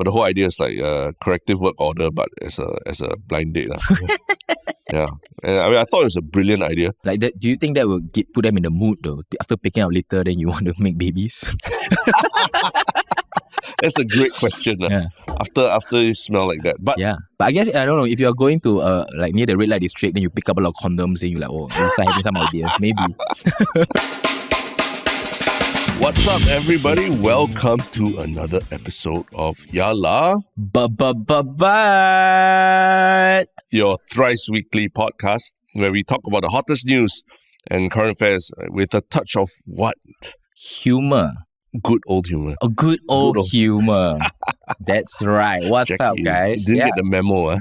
But the whole idea is like corrective work order, but as a blind date. Yeah. And I mean, I thought it was a brilliant idea. Like that, do you think that will put them in the mood though? After picking out litter, then you want to make babies? That's a great question. Yeah. After you smell like that. But yeah. But I guess, I don't know, if you're going to like near the red light district, then you pick up a lot of condoms and you're like, oh, you start having some ideas. Maybe. What's up, everybody? Welcome to another episode of Yala, But your thrice weekly podcast where we talk about the hottest news and current affairs with a touch of what? humor. Good old humor. A good old humor. That's right. What's Jacky, up, guys? You didn't get the memo,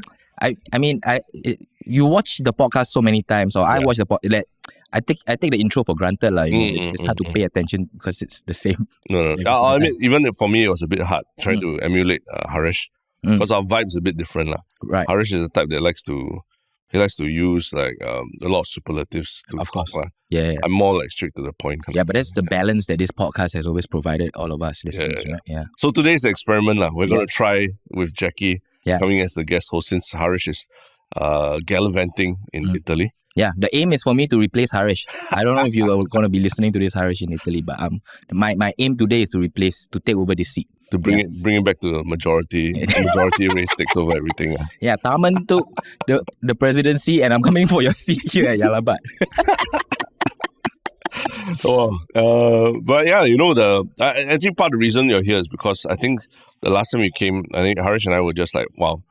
You watch the podcast so many times, or I watch the podcast. I take the intro for granted, like it's hard to pay attention because it's the same. No. I mean, even for me, it was a bit hard trying to emulate Haresh because our vibe's a bit different, lah. Right. Haresh is the type that likes to use like a lot of superlatives to Of talk, course. lah. Yeah. I'm more like straight to the point. Yeah, but that's the balance that this podcast has always provided all of us listeners, right? Yeah. So today's the experiment, lah. We're going to try with Jacky coming as the guest host since Haresh is gallivanting in Italy. Yeah, the aim is for me to replace Haresh. I don't know if you are going to be listening to this Haresh in Italy, but my aim today is to take over this seat. To bring it back to the majority race takes over everything. Yeah, Taman took the presidency and I'm coming for your seat here at Yalabat. But yeah, actually part of the reason you're here is because I think the last time you came, I think Haresh and I were just like, wow,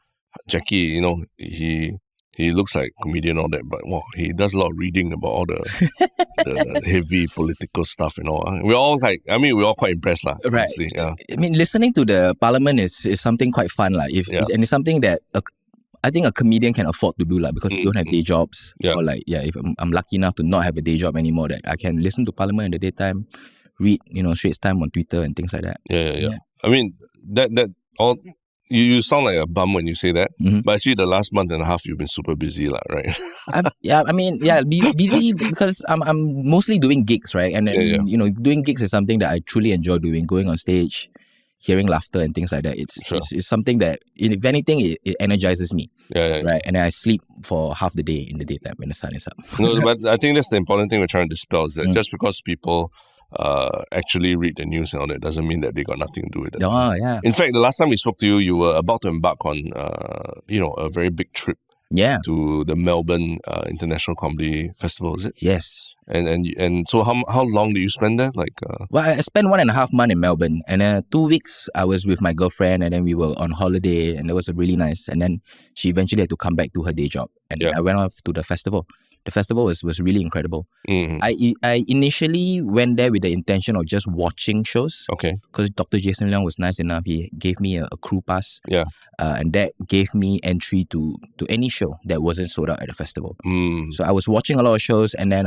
Jacky, he looks like a comedian and all that, but wow, he does a lot of reading about all the heavy political stuff and all. We're all quite impressed, lah. Right. Honestly, yeah. I mean, listening to the parliament is something quite fun, like and it's something that I think a comedian can afford to do, like, because you don't have day jobs, or like if I'm lucky enough to not have a day job anymore, that I can listen to parliament in the daytime, read Straits Time on Twitter and things like that. Yeah. I mean that all. You sound like a bum when you say that, but actually the last month and a half you've been super busy, right? Busy because I'm mostly doing gigs, right? And then, doing gigs is something that I truly enjoy doing, going on stage, hearing laughter and things like that. It's something that, if anything, it energizes me. Right? And then I sleep for half the day in the daytime when the sun is up. No, but I think that's the important thing we're trying to dispel, is that just because people actually read the news and all that doesn't mean that they got nothing to do with it. Oh, yeah. In fact, the last time we spoke to you, you were about to embark on a very big trip to the Melbourne International Comedy Festival, is it? Yes. And so how long do you spend there? Well, I spent 1.5 months in Melbourne, and 2 weeks I was with my girlfriend, and then we were on holiday, and it was really nice. And then she eventually had to come back to her day job, and I went off to the festival. The festival was really incredible. I initially went there with the intention of just watching shows. Okay. Because Dr. Jason Leong was nice enough. He gave me a crew pass. Yeah. And that gave me entry to any show that wasn't sold out at the festival. So I was watching a lot of shows, and then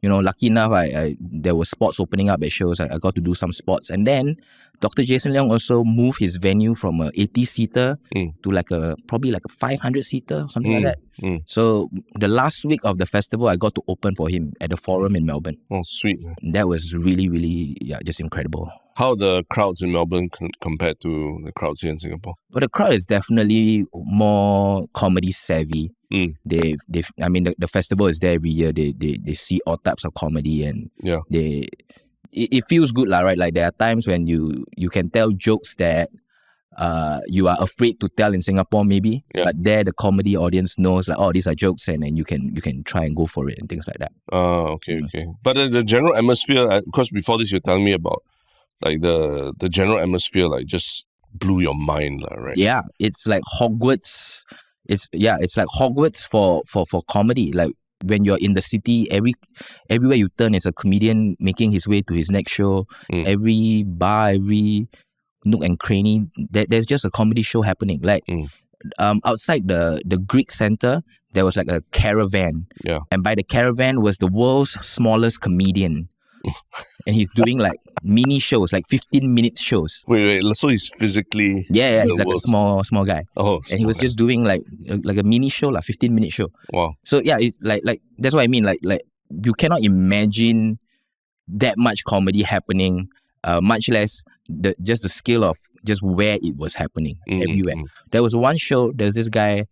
lucky enough, there was spots opening up at shows. I got to do some spots, and then Dr. Jason Leong also moved his venue from a 80-seater to probably like a 500-seater, something like that. So the last week of the festival, I got to open for him at the Forum in Melbourne. Oh, sweet. That was really, really, just incredible. How are the crowds in Melbourne compared to the crowds here in Singapore? Well, the crowd is definitely more comedy savvy. The festival is there every year. They see all types of comedy, and it feels good, right? Like there are times when you can tell jokes that you are afraid to tell in Singapore, maybe, but there the comedy audience knows, like, oh, these are jokes, and then you can try and go for it and things like that. Okay. But the general atmosphere, because before this you're telling me about like the general atmosphere, like, just blew your mind, right? Yeah, it's like Hogwarts. It's like Hogwarts for comedy. Like, when you're in the city, everywhere you turn is a comedian making his way to his next show. Every bar, every nook and cranny, there's just a comedy show happening. Like outside the Greek Center, there was like a caravan. Yeah. And by the caravan was the world's smallest comedian. And he's doing like mini shows, like 15-minute shows. Wait, so he's physically... Yeah, he's like a small guy. Oh, and he was just doing like a mini show, like 15-minute show. Wow. So yeah, it's like that's what I mean. Like you cannot imagine that much comedy happening, much less the scale of just where it was happening everywhere. There was one show. There's this guy,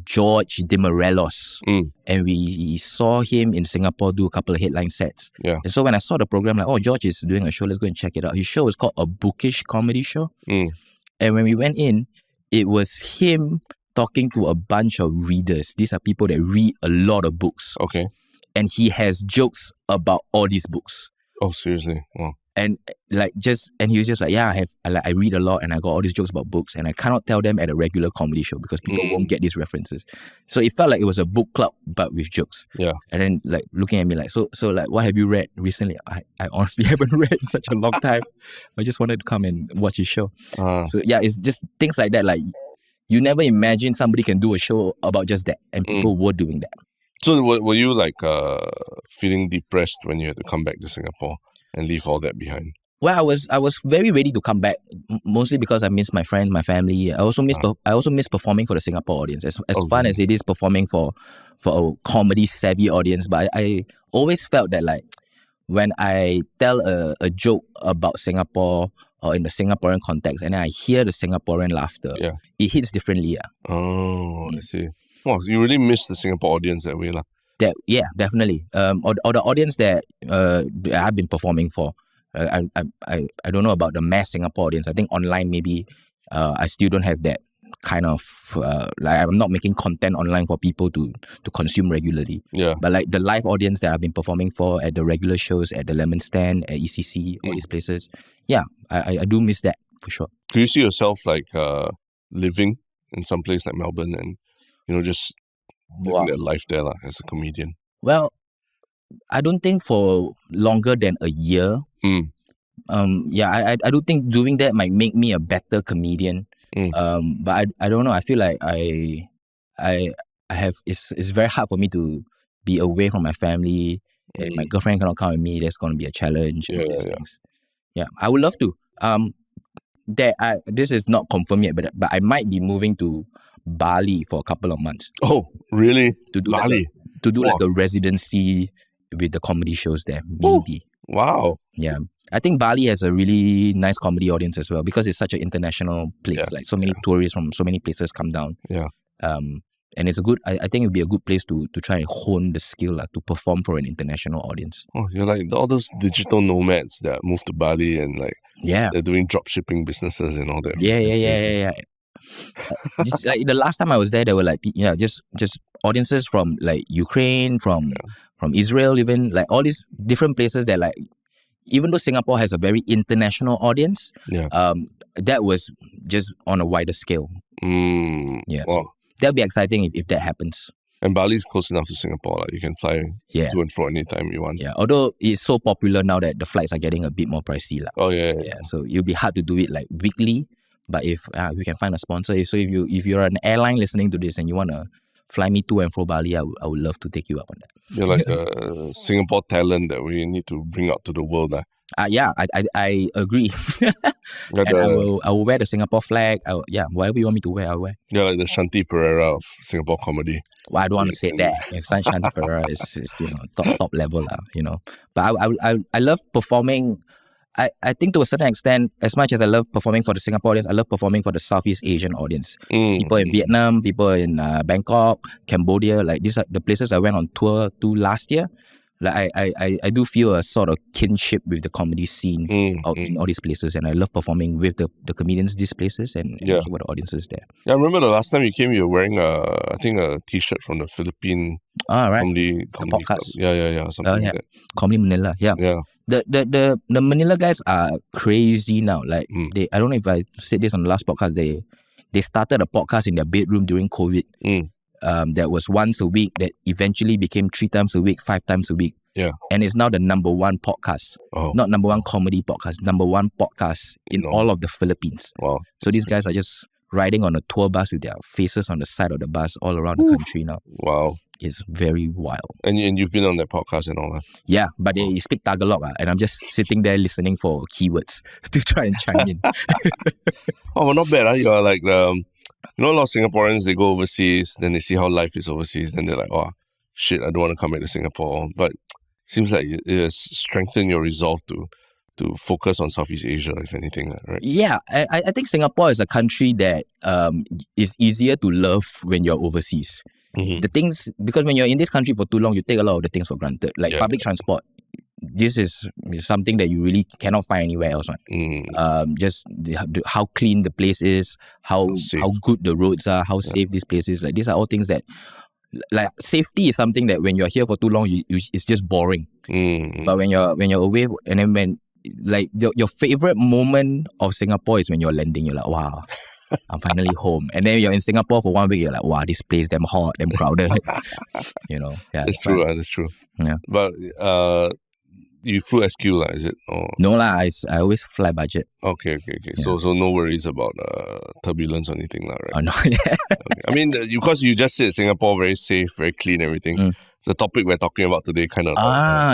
George DeMorelos, and we saw him in Singapore do a couple of headline sets. Yeah. And so when I saw the program, like, oh, George is doing a show. Let's go and check it out. His show is called A Bookish Comedy Show. And when we went in, it was him talking to a bunch of readers. These are people that read a lot of books. Okay. And he has jokes about all these books. Oh, seriously? Wow. And he was just like, yeah, I read a lot and I got all these jokes about books and I cannot tell them at a regular comedy show because people won't get these references. So it felt like it was a book club but with jokes. Yeah. And then like looking at me like, so like, what have you read recently? I honestly haven't read in such a long time. I just wanted to come and watch his show. So yeah, it's just things like that. Like you never imagine somebody can do a show about just that, and people were doing that. So were you like feeling depressed when you had to come back to Singapore and leave all that behind? Well, I was very ready to come back, mostly because I miss my friends, my family. I also miss performing for the Singapore audience. As fun as it is performing for a comedy savvy audience, but I always felt that like when I tell a joke about Singapore or in the Singaporean context, and then I hear the Singaporean laughter, it hits differently. Oh, I see. Wow, you really miss the Singapore audience that way, lah. Yeah, definitely. Or the audience that I've been performing for. I don't know about the mass Singapore audience. I think online maybe I still don't have that kind of like I'm not making content online for people to consume regularly. Yeah. But like the live audience that I've been performing for at the regular shows at the Lemon Stand, at ECC, all these places. Yeah, I do miss that for sure. Do you see yourself like living in some place like Melbourne and just living that life there as a comedian? Well, I don't think for longer than a year. I do think doing that might make me a better comedian. But I don't know. I feel like I have it's very hard for me to be away from my family. And my girlfriend cannot come with me. That's going to be a challenge. And all these things. Yeah, I would love to. This is not confirmed yet, but I might be moving to Bali for a couple of months. Oh, really? To do Bali? Like a residency with the comedy shows there, maybe. Wow. Yeah. I think Bali has a really nice comedy audience as well because it's such an international place. Yeah. Like so many tourists from so many places come down. Yeah. And it's I think it would be a good place to try and hone the skill to perform for an international audience. Oh, you're like all those digital nomads that moved to Bali and like they're doing drop shipping businesses and all that. Yeah. Just, like the last time I was there, there were like just audiences from like Ukraine, from Israel, even like all these different places that like even though Singapore has a very international audience, that was just on a wider scale. Yeah, wow. So that'll be exciting if that happens. And Bali's close enough to Singapore, like you can fly to and fro anytime you want. Yeah, although it's so popular now that the flights are getting a bit more pricey. Oh yeah. So it'll be hard to do it like weekly. But if we can find a sponsor, so if you're an airline listening to this and you want to fly me to and fro Bali, I would love to take you up on that. You're like the Singapore talent that we need to bring out to the world. I agree. And I will wear the Singapore flag. Whatever you want me to wear, I'll wear. You're like the Shanti Pereira of Singapore comedy. Well, I don't want to say that. Shanti Pereira is top level, But I love performing. I think to a certain extent, as much as I love performing for the Singapore audience, I love performing for the Southeast Asian audience. People in Vietnam, people in Bangkok, Cambodia, like these are the places I went on tour to last year. Like I do feel a sort of kinship with the comedy scene in all these places, and I love performing with the comedians these places and also with the audiences there. Yeah, I remember the last time you came, you were wearing I think a T-shirt from the Philippine comedy podcast. Yeah, something like that. Comedy Manila. Yeah. The Manila guys are crazy now. Like I don't know if I said this on the last podcast. They started a podcast in their bedroom during COVID. That was once a week that eventually became 3 times a week, 5 times a week. Yeah. And it's now the number one podcast. Not number one comedy podcast, number one podcast in all of the Philippines. Wow. So these guys are just riding on a tour bus with their faces on the side of the bus all around the country now. Wow. It's very wild. And you've been on that podcast and all that? Yeah, but they speak Tagalog and I'm just sitting there listening for keywords to try and chime in. Well, not bad. You're like a lot of Singaporeans, they go overseas, then they see how life is overseas, then they're like, oh, shit, I don't want to come back to Singapore. But it seems like it has strengthened your resolve to focus on Southeast Asia, if anything, right? Yeah, I think Singapore is a country that is easier to love when you're overseas. The things, because when you're in this country for too long, you take a lot of the things for granted. Like public transport. This is something that you really cannot find anywhere else. Just how clean the place is, how good the roads are, how safe this place is. Like these are all things that, like, safety is something that when you're here for too long, it's just boring. But when you're away, and then when, like, your favorite moment of Singapore is when you're landing. You're like, wow, I'm finally home. And then you're in Singapore for 1 week. You're like, wow, this place damn hot, damn crowded. Yeah, that's true. That's true. Yeah, but you flew SQ, is it? Or? No lah, I always fly budget. Okay. Yeah. So no worries about turbulence or anything, right? Oh no. Okay. I mean, because you just said Singapore very safe, very clean, everything. The topic we're talking about today kind of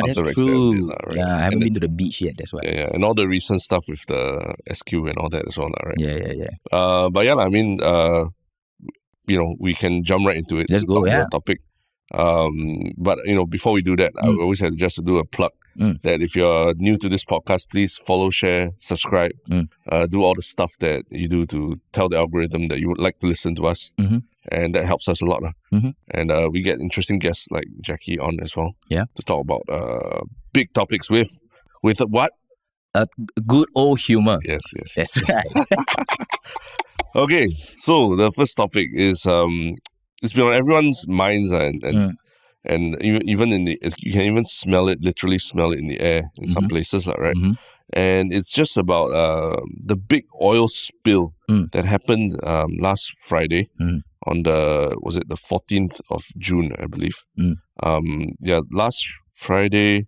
that's true. Right? Yeah, I haven't been to the beach yet. That's why. Yeah, and all the recent stuff with the SQ and all that as well, right? Yeah. But yeah, I mean, we can jump right into it. Let's go. Yeah. Topic. But before we do that, I always have just to do a plug that if you're new to this podcast, please follow, share, subscribe, do all the stuff that you do to tell the algorithm that you would like to listen to us, and that helps us a lot. And we get interesting guests like Jacky on as well, to talk about big topics with what? Good old humor. Yes. That's right. Okay, so the first topic is it's been on everyone's minds, and even in the, you can even smell it, literally smell it in the air in some places, right? And it's just about the big oil spill that happened last Friday on the 14th of June, I believe. Last Friday.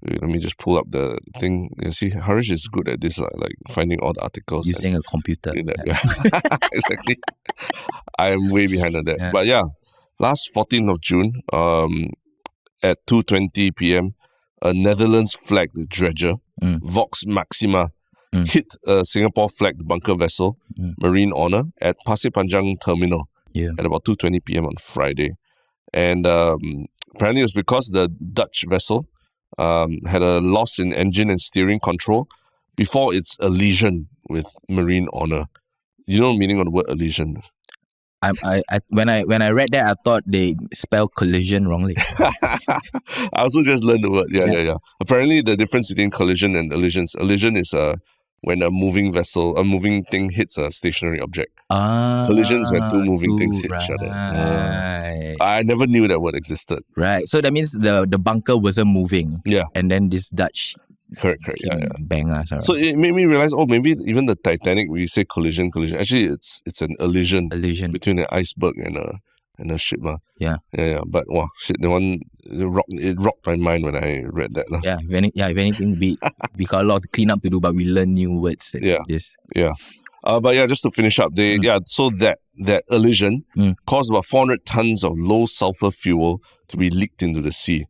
Let me just pull up the thing. You see, Haresh is good at this, like finding all the articles. Using a computer. Exactly. I am way behind on that. Yeah. But yeah, last 14th of June, at 2:20 p.m., a Netherlands-flagged dredger, Vox Maxima, hit a Singapore-flagged bunker vessel, Marine Honor, at Pasir Panjang Terminal at about 2:20 p.m. on Friday. And apparently it was because the Dutch vessel had a loss in engine and steering control before its allision with Marine Honor. You know the meaning of the word allision? When I read that, I thought they spelled collision wrongly. I also just learned the word. Yeah. Apparently, the difference between collision and allisions. Allision is when a moving thing hits a stationary object. Collision is when two moving things hit each other. I never knew that word existed. Right. So that means the bunker wasn't moving. Yeah. And then this Dutch correct. Bang us. So it made me realize, maybe even the Titanic, we say collision. Actually, it's an allision between an iceberg and a ship. Yeah. But wow, shit, it rocked my mind when I read that. Yeah. If anything, we got a lot to clean up to do, but we learn new words. Yeah. But yeah, just to finish up, so that allision caused about 400 tons of low sulfur fuel to be leaked into the sea.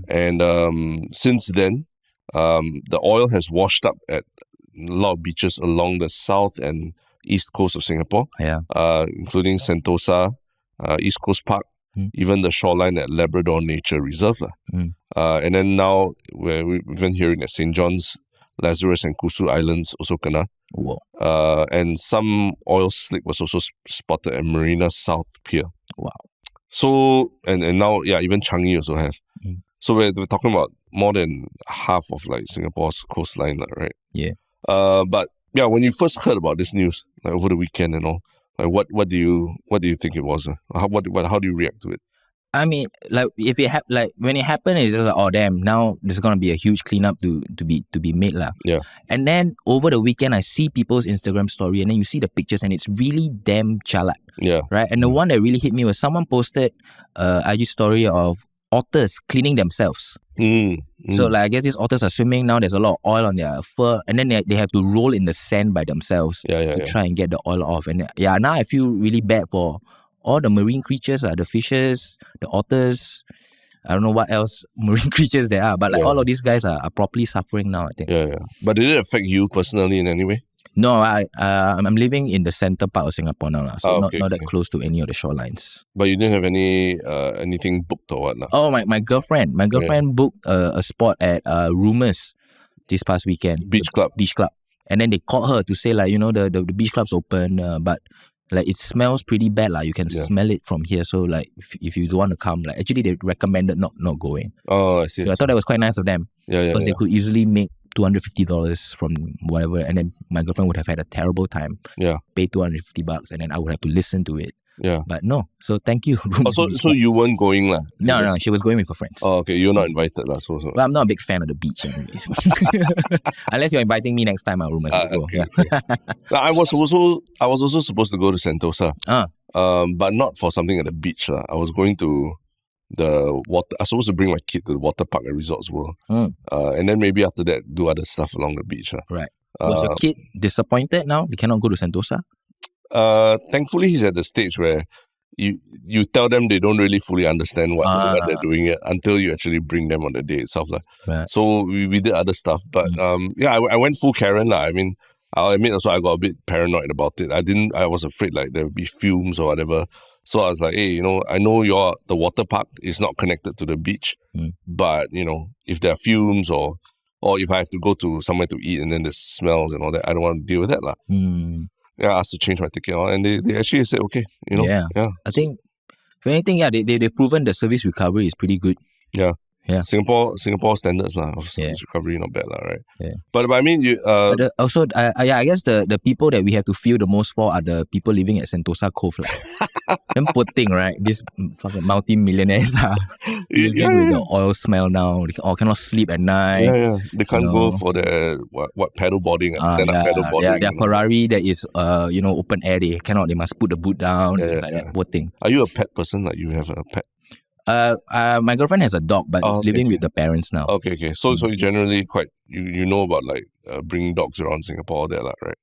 And since then, the oil has washed up at a lot of beaches along the south and east coast of Singapore, including Sentosa, East Coast Park, even the shoreline at Labrador Nature Reserve. And then now, we've been hearing that St. John's, Lazarus and Kusu Islands also kena. Whoa. And some oil slick was also spotted at Marina South Pier. Wow. So, and now, even Changi also have. So we're talking about more than half of like Singapore's coastline, right? Yeah. But yeah, when you first heard about this news, like over the weekend and all, like what do you think it was? How do you react to it? I mean, like if it when it happened, it's just like, oh damn, now there's gonna be a huge cleanup to be made lah. Yeah. And then over the weekend, I see people's Instagram story, and then you see the pictures, and it's really damn chalat. Yeah. Right. And the one that really hit me was someone posted IG story of otters cleaning themselves. So like I guess these otters are swimming now. There's a lot of oil on their fur, and then they have to roll in the sand by themselves to try and get the oil off. And now I feel really bad for all the marine creatures, the fishes, the otters. I don't know what else marine creatures there are, but like all of these guys are properly suffering now, I think. Yeah. But did it affect you personally in any way? No, I'm living in the center part of Singapore now, so not that close to any of the shorelines. But you didn't have anything booked or what? Oh, my girlfriend booked a spot at Rumours this past weekend. Beach club. Beach club. And then they called her to say like, the beach club's open, but like it smells pretty bad. Like you can smell it from here. So like if you don't want to come, like actually they recommended not going. Oh, I see. So I thought that was quite nice of them. Because they could easily make $250 from whatever, and then my girlfriend would have had a terrible time. Yeah. Pay $250 and then I would have to listen to it. Yeah. But no. So thank you. So you weren't going lah? No, she was going with her friends. Oh, okay. You're not invited lah. So. Well, I'm not a big fan of the beach anyways. Unless you're inviting me next time, I'll go. Okay. I was also supposed to go to Sentosa. But not for something at the beach lah. I was going to the water. I was supposed to bring my kid to the water park at Resorts World. And then maybe after that do other stuff along the beach lah. Right. Was your kid disappointed now? He cannot go to Sentosa? Thankfully he's at the stage where you tell them they don't really fully understand what they're doing yet until you actually bring them on the day itself. Right. So we did other stuff. But I went full Karen. I mean, I'll admit also I got a bit paranoid about it. I was afraid like there would be fumes or whatever. So I was like, hey, I know the water park is not connected to the beach, but if there are fumes or if I have to go to somewhere to eat and then there's smells and all that, I don't want to deal with that. I asked to change my ticket and they actually said, okay, Yeah. I think, if anything, they've proven the service recovery is pretty good. Yeah. Yeah. Singapore standards of service recovery, not bad, right? Yeah. But I mean, you... also, I guess the people that we have to feel the most for are the people living at Sentosa Cove. Them poor thing, right? These fucking multi-millionaires are living with the oil smell now. They cannot sleep at night. Yeah. They can't go for the paddle boarding and stand-up paddle boarding. Their Ferrari that is open air. They must put the boot down. Like that. Poor thing. Are you a pet person? Like you have a pet? My girlfriend has a dog, but is living with the parents now. Okay. So you generally quite you know about like bringing dogs around Singapore there, right?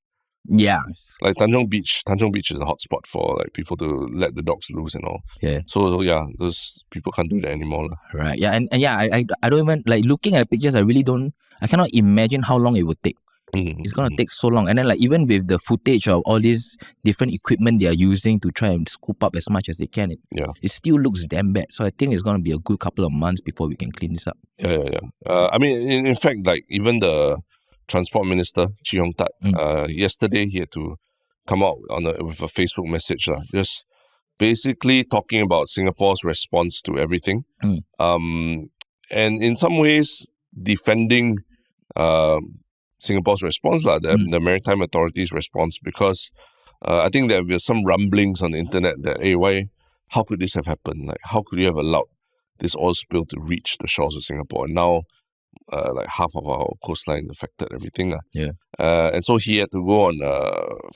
Yeah. Like Tanjong Beach is a hot spot for like people to let the dogs loose and all. Yeah. So those people can't do that anymore. Right. Yeah. And I don't even like looking at pictures. I cannot imagine how long it would take. It's going to take so long. And then like even with the footage of all these different equipment they are using to try and scoop up as much as they can, it still looks damn bad. So I think it's going to be a good couple of months before we can clean this up. Yeah. I mean, in fact, like even the Transport Minister, Shiok Thing, yesterday he had to come out with a Facebook message, just basically talking about Singapore's response to everything. And in some ways defending Singapore's response, the Maritime Authority's response, because I think there were some rumblings on the internet that, hey, how could this have happened? Like, how could you have allowed this oil spill to reach the shores of Singapore? And now, like half of our coastline affected, everything. And so he had to go on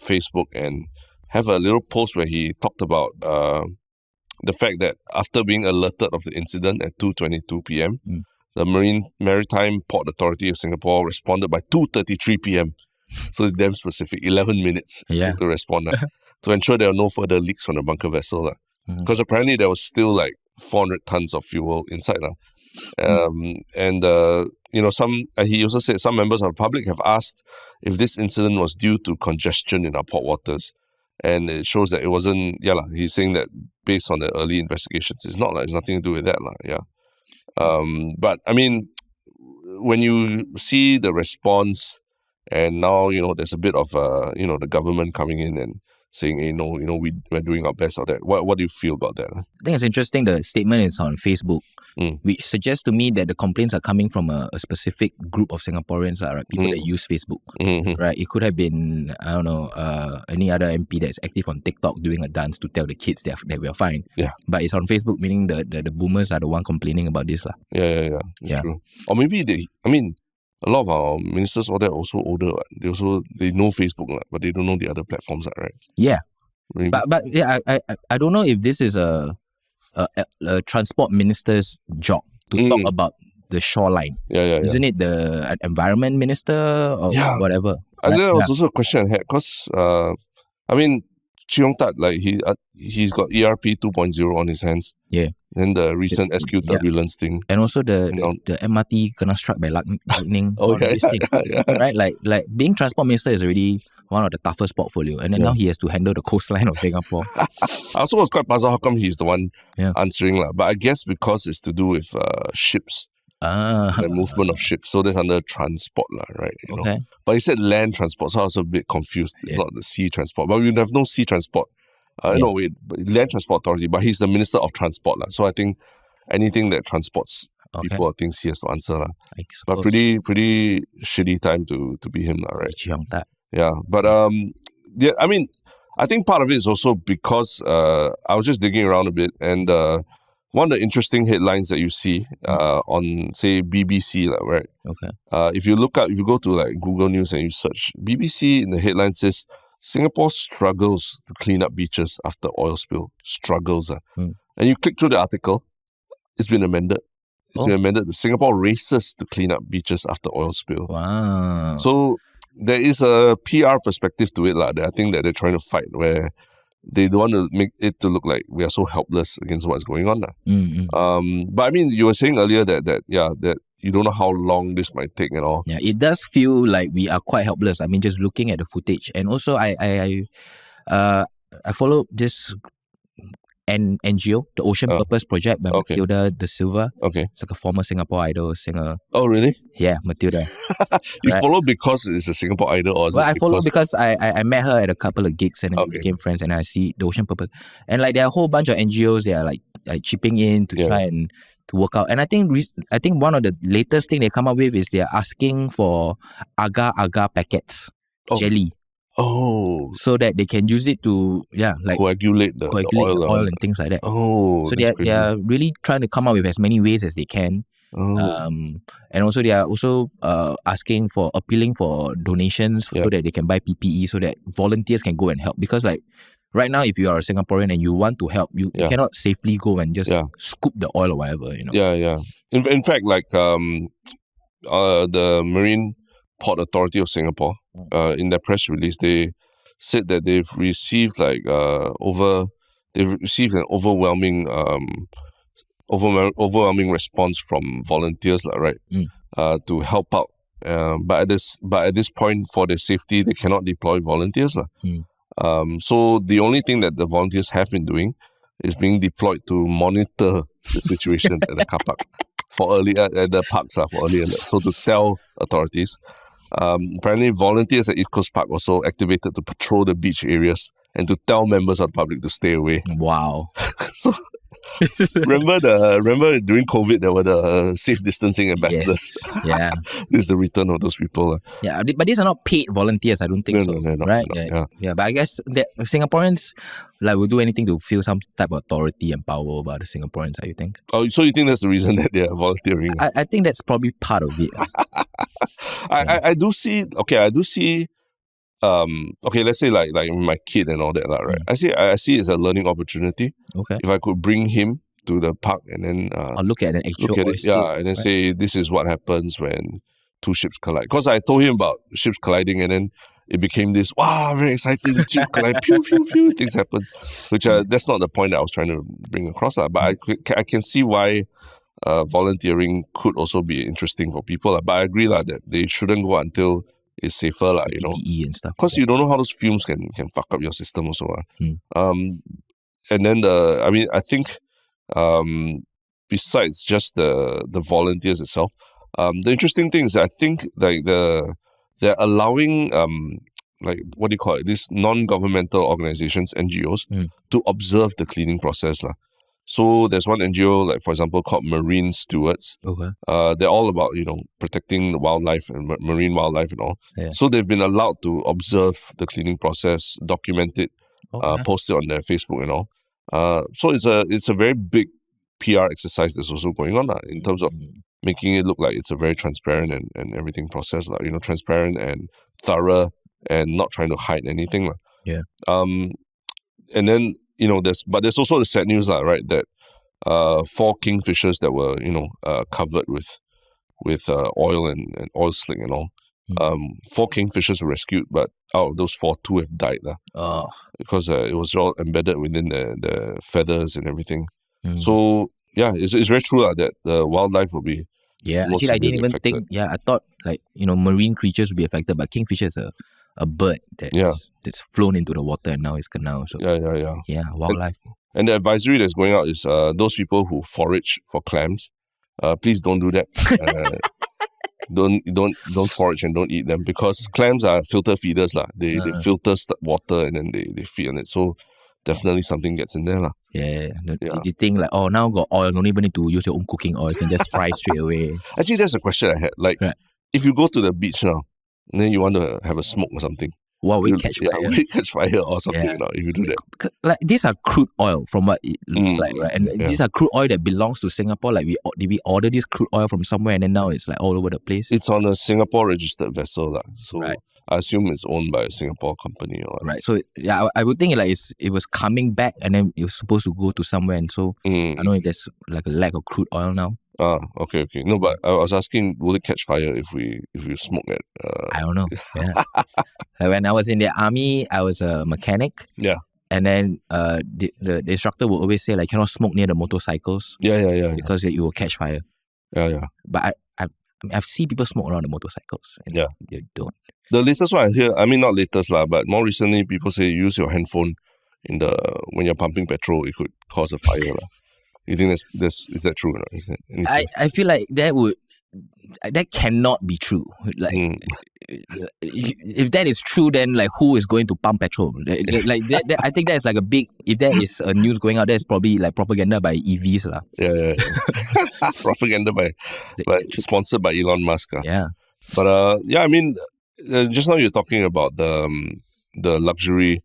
Facebook and have a little post where he talked about the fact that after being alerted of the incident at 2:22 p.m., the Maritime Port Authority of Singapore responded by 2:33 p.m. So it's damn specific, 11 minutes to respond to ensure there are no further leaks from the bunker vessel. Because apparently there was still like 400 tons of fuel inside. And he also said some members of the public have asked if this incident was due to congestion in our port waters. And it shows that it wasn't, he's saying that based on the early investigations, it's not it's nothing to do with that. But I mean, when you see the response and now, there's a bit of, the government coming in and saying, hey, no, we're doing our best or that. What do you feel about that? I think it's interesting. The statement is on Facebook, which suggests to me that the complaints are coming from a specific group of Singaporeans, right? People that use Facebook, right? It could have been, I don't know, any other MP that's active on TikTok doing a dance to tell the kids that we're fine. Yeah. But it's on Facebook, meaning the boomers are the one complaining about this. Yeah. It's true. Or maybe a lot of our ministers, all that, also older. They know Facebook, but they don't know the other platforms, right? Yeah. Maybe. But I don't know if this is a transport minister's job to talk about the shoreline. Yeah. Isn't it the environment minister or whatever? And there was also a question I had because, Shiok Thing, like he's got ERP 2.0 on his hands. Yeah. Then the recent SQ turbulence thing. And also the MRT kena struck by lightning. Right? Like being transport minister is already one of the toughest portfolio. And then now he has to handle the coastline of Singapore. I also was quite puzzled how come he's the one answering. But I guess because it's to do with ships. Ah, the movement of ships. So that's under transport, right? okay. But he said land transport, so I was a bit confused. It's not the sea transport, but we would have no sea transport. No, wait, but land transport authority, but he's the minister of transport, so I think anything that transports people or things he has to answer, I But suppose. pretty shitty time to be him, right? Yeah, but yeah, I mean, I think part of it is also because I was just digging around a bit, and one of the interesting headlines that you see on, say, BBC, right? Okay. If you go to like Google News and you search BBC, in the headline says Singapore struggles to clean up beaches after oil spill. Struggles. And you click through the article, it's been amended. It's been amended to Singapore races to clean up beaches after oil spill. Wow. So there is a PR perspective to it, that I think that they're trying to fight, where they don't want to make it to look like we are so helpless against what's going on. But I mean, you were saying earlier that you don't know how long this might take and all. Yeah, it does feel like we are quite helpless. I mean, just looking at the footage, and also I follow this NGO, the Ocean Purpose Project by Matilda De Silva. Okay. It's like a former Singapore Idol singer. Oh, really? Yeah, Matilda. You follow because it's a Singapore Idol, or is I follow because I met her at a couple of gigs and then we became friends, and I see the Ocean Purpose. And like there are a whole bunch of NGOs that are like chipping in to try and to work out. And I think one of the latest thing they come up with is they're asking for agar-agar packets, jelly. Oh. So that they can use it to coagulate the oil and things like that. Oh. So they are really trying to come up with as many ways as they can. And also they are also appealing for donations so that they can buy PPE, so that volunteers can go and help. Because like right now, if you are a Singaporean and you want to help, you cannot safely go and just scoop the oil or whatever, Yeah. In fact, like the Marine Port Authority of Singapore, in their press release, they said that they've received an overwhelming response from volunteers, right? To help out. But at this point, for their safety, they cannot deploy volunteers. So the only thing that the volunteers have been doing is being deployed to monitor the situation at the car park at the parks for early alert. So to tell authorities. Apparently, volunteers at East Coast Park also activated to patrol the beach areas and to tell members of the public to stay away. Wow. So remember during COVID there were the safe distancing ambassadors. Yes. Yeah. This is the return of those people. Yeah, but these are not paid volunteers. I don't think so. No, right? No. Yeah. But I guess that Singaporeans will do anything to feel some type of authority and power over the Singaporeans. You think? Oh, so you think that's the reason that they are volunteering? I think that's probably part of it. I do see. Let's say like my kid and all that, right? I see it as a learning opportunity. Okay. If I could bring him to the park and then look at an actual and then say this is what happens when two ships collide. Because I told him about ships colliding, and then it became this very exciting ship collide, pew pew pew, things happen. Which that's not the point that I was trying to bring across. But I can see why volunteering could also be interesting for people. But I agree that they shouldn't go until it's safer, PPE and stuff. Because you don't know how those fumes can fuck up your system also. And then I think besides just the volunteers itself, the interesting thing is I think like they're allowing what do you call it? These non-governmental organizations, NGOs, to observe the cleaning process. So there's one NGO, like for example, called Marine Stewards. Okay. They're all about protecting the wildlife and marine wildlife and all. Yeah. So they've been allowed to observe the cleaning process, document it, post it on their Facebook and all. So it's a very big PR exercise that's also going on in terms of making it look like it's a very transparent and everything process, transparent and thorough and not trying to hide anything. Yeah. And then there's also the sad news, right? That 4 kingfishers that were covered with oil and oil slick and all. 4 kingfishers were rescued, but out of those 4, 2 have died. Because it was all embedded within the feathers and everything. So yeah, it's very true that the wildlife will be. Yeah, actually I didn't even think. Yeah, I thought marine creatures would be affected, but kingfisher is a bird that's flown into the water and now it's canal. So yeah, wildlife. And the advisory that's going out is those people who forage for clams please don't do that. Don't forage and don't eat them, because clams are filter feeders lah. They filter water and then they feed on it. So definitely something gets in there lah. Yeah. They think like, oh, now got oil, don't even need to use your own cooking oil. You can just fry straight away. Actually, that's a question I had. Like, if you go to the beach now, and then you want to have a smoke or something, will it catch fire? Will it catch fire or something? You know, if you do that, like these are crude oil from what it looks like, right? And these are crude oil that belongs to Singapore. Like did we order this crude oil from somewhere, and then now it's like all over the place? It's on a Singapore registered vessel, lah. So I assume it's owned by a Singapore company, or right. So yeah, I would think like it was coming back, and then it was supposed to go to somewhere. And so I don't know if there's like a lack of crude oil now. Okay. No, but I was asking, will it catch fire if we smoke it? I don't know. Yeah. Like when I was in the army, I was a mechanic. Yeah. And then the instructor would always say like, cannot smoke near the motorcycles. Yeah. Because it will catch fire. Yeah. But I've seen people smoke around the motorcycles. And they don't. The latest one I hear, I mean not latest lah, but more recently people say use your handphone when you're pumping petrol, it could cause a fire lah. You think is that true or not? Is that I feel like that cannot be true. Like if that is true, then like who is going to pump petrol? Like that, I think that is like a big. If there is a news going out, that's probably like propaganda by EVs lah. Yeah. Propaganda by sponsored by Elon Musk. Yeah. But I mean, just now you're talking about the luxury.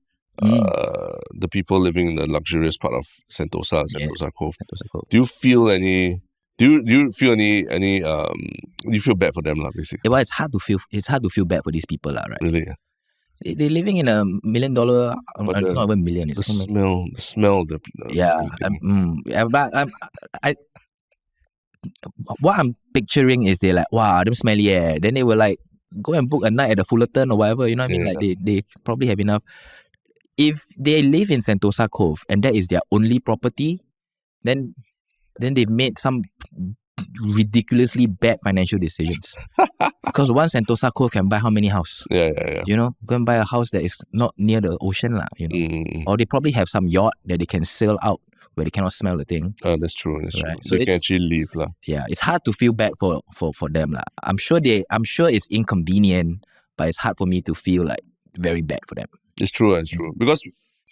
The people living in the luxurious part of Sentosa Cove. Do you feel any? Do you feel any? Do you feel bad for them, lah? Basically, well, it's hard to feel bad for these people, lah. Right? Really? They're living in $1 million. It's not even million. It's the smell. But what I'm picturing is they're like, wow, them smelly air. Then they will like go and book a night at the Fullerton or whatever. You know what I mean? Like they probably have enough. If they live in Sentosa Cove and that is their only property, then they've made some ridiculously bad financial decisions. Because one Sentosa Cove can buy how many houses? Yeah. You know, go and buy a house that is not near the ocean, lah. You know, or they probably have some yacht that they can sail out where they cannot smell the thing. That's true. Right? So they can actually leave, lah. Yeah, it's hard to feel bad for them, lah. I'm sure it's inconvenient, but it's hard for me to feel like very bad for them. It's true. Because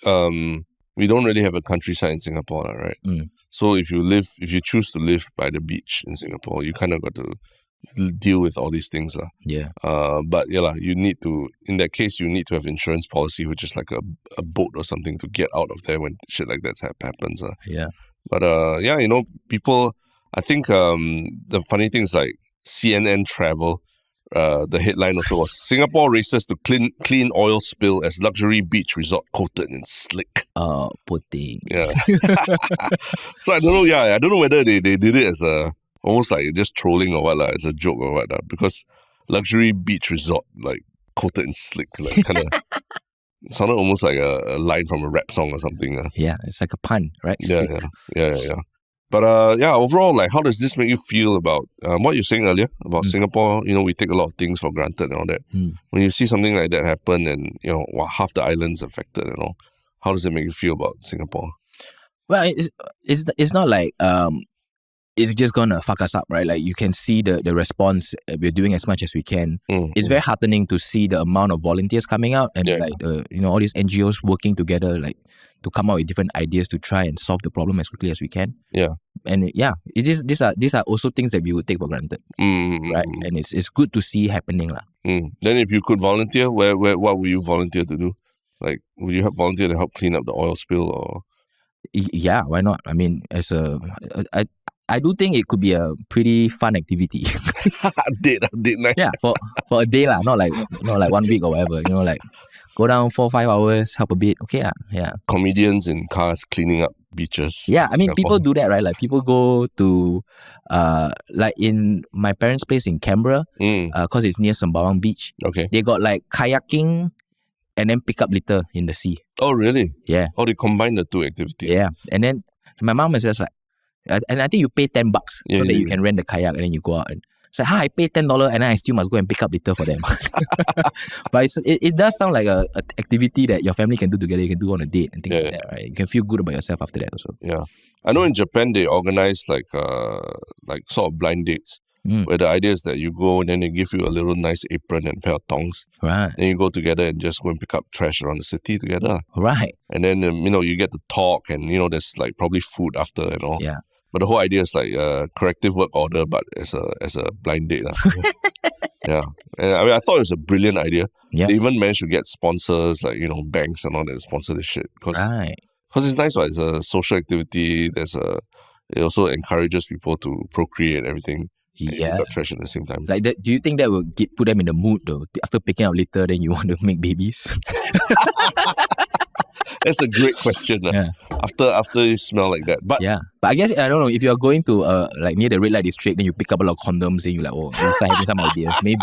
we don't really have a countryside in Singapore, right? So if you choose to live by the beach in Singapore, you kind of got to deal with all these things. Yeah. But you need to, in that case, you need to have insurance policy, which is like a boat or something to get out of there when shit like that happens. Yeah. But people, I think the funny thing is like CNN Travel, the headline also was Singapore races to clean oil spill as luxury beach resort coated in slick. Oh, poor thing. Yeah. So I don't know. Yeah, I don't know whether they did it as almost like just trolling or what, as a joke or what, because luxury beach resort like coated in slick, like kind of sounded almost like a line from a rap song or something. Yeah, it's like a pun, right? Yeah. But overall, like, how does this make you feel about what you're saying earlier about Singapore? You know, we take a lot of things for granted and all that. When you see something like that happen, and half the island's affected, how does it make you feel about Singapore? Well, it's not like it's just gonna fuck us up, right? Like you can see the response. We're doing as much as we can. It's very heartening to see the amount of volunteers coming out and all these NGOs working together, like to come up with different ideas to try and solve the problem as quickly as we can. Yeah, and these are also things that we would take for granted, right? And it's good to see happening, lah. Then if you could volunteer, what would you volunteer to do? Like, would you volunteer to help clean up the oil spill or? Yeah, why not? I mean, I do think it could be a pretty fun activity. Date night. Yeah, for a day lah, not like 1 week or whatever. Like go down 4-5 hours, help a bit. Okay, yeah. Comedians in cars cleaning up beaches. Yeah, I mean people do that, right? Like people go to like in my parents' place in Canberra, because it's near Sembawang Beach. Okay. They got like kayaking and then pick up litter in the sea. Oh really? Yeah. Oh, they combine the two activities. Yeah. And then my mom is just like, and I think you pay $10 so that you can rent the kayak and then you go out. And So I pay $10 and then I still must go and pick up later for them. But it does sound like a activity that your family can do together. You can do on a date and things like that, right? You can feel good about yourself after that also. Yeah. I know in Japan they organize like sort of blind dates. Where the idea is that you go and then they give you a little nice apron and a pair of tongs. Right. Then you go together and just go and pick up trash around the city together. Right. And then, you get to talk and, there's like probably food after and all. Yeah. But the whole idea is like a corrective work order, but as a blind date. Yeah. And I mean, I thought it was a brilliant idea. Yeah. They even managed to get sponsors like, banks and all that sponsor this shit. Right. Because it's nice, right? It's a social activity. It also encourages people to procreate and everything. And Yeah. you got trash at the same time. Like that, do you think that will put them in the mood though? After picking up litter, then you want to make babies? That's a great question. Yeah. After you smell like that. But yeah. But I guess, I don't know, if you're going to like near the red light district, then you pick up a lot of condoms and you're like, oh, you start having some ideas. Maybe.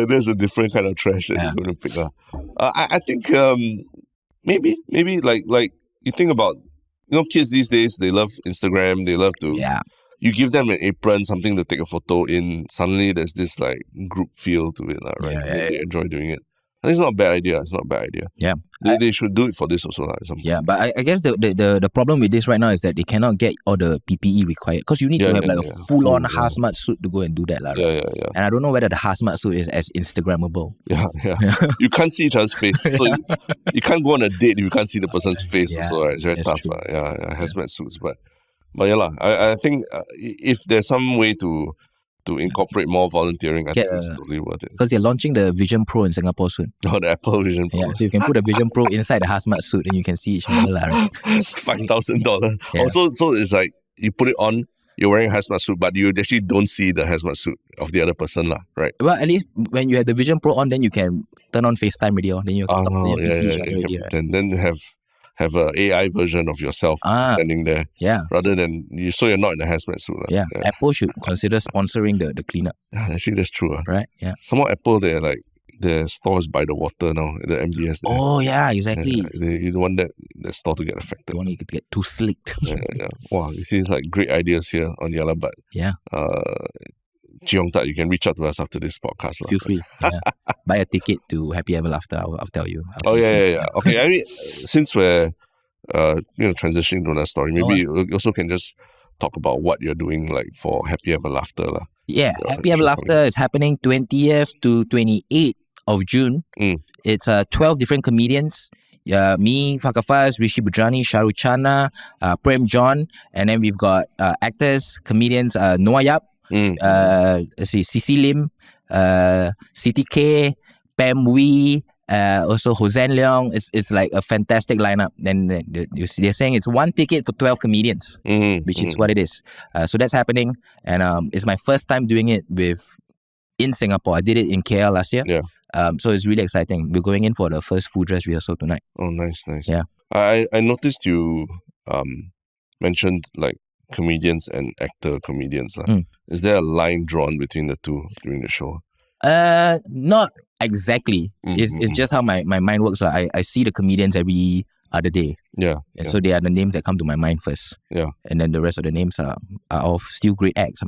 There's a different kind of trash that you're going to pick up. I think maybe like you think about, kids these days, they love Instagram, they love to... Yeah. You give them an apron, something to take a photo in, suddenly there's this like group feel to it, right? Yeah. They enjoy doing it. I think it's not a bad idea. Yeah. They should do it for this also. Yeah, but I guess the problem with this right now is that they cannot get all the PPE required because you need to have a full-on hazmat suit to go and do that. Right? Yeah. And I don't know whether the hazmat suit is as Instagrammable. Yeah. You can't see each other's face. So you can't go on a date if you can't see the person's face also, right? It's very tough. Hazmat suits. But yeah, I think if there's some way to incorporate more volunteering, I think it's totally worth it. Because they're launching the Vision Pro in Singapore soon. Oh, the Apple Vision Pro. Yeah, so you can put the Vision Pro inside the hazmat suit and you can see each other. Right? $5,000. Yeah. Also, so it's like you put it on, you're wearing a hazmat suit, but you actually don't see the hazmat suit of the other person, right? Well, at least when you have the Vision Pro on, then you can turn on FaceTime video. Then you can see each other already, right? Then you have an AI version of yourself standing there. Yeah. Rather than you're not in a hazmat suit. Yeah. Apple should consider sponsoring the cleanup. Yeah, actually that's true. Right? Yeah. Some more Apple, they're like the store is by the water now, the MBS there. Oh yeah, exactly. You don't want the store to get affected. You want it to get too slicked. Yeah. Wow, you see like great ideas here on Yalla, but Jiong Tat, you can reach out to us after this podcast. Feel free. Yeah. Buy a ticket to Happy Ever After. I'll tell you. Yeah. Okay, I mean, since we're transitioning to another story, maybe you also can just talk about what you're doing like for Happy Ever Laughter. Yeah, Happy Ever Laughter is happening 20th to 28th of June. It's 12 different comedians. Me, Fakafaz, Rishi Budrani, Sharuchana, Prem John, and then we've got actors, comedians, Noah Yap, let's see, Cici Lim, Siti K, Pam Wee, also Hosen Leong. It's like a fantastic lineup. Then they're saying it's one ticket for 12 comedians, which is what it is. So that's happening, and it's my first time doing it in Singapore. I did it in KL last year. Yeah. So it's really exciting. We're going in for the first full dress rehearsal tonight. Oh, nice. Yeah. I noticed you mentioned like comedians and actor comedians. Is there a line drawn between the two during the show? Not exactly. It's just how my mind works. I see the comedians every other day. Yeah. So they are the names that come to my mind first. Yeah. And then the rest of the names are all still great acts.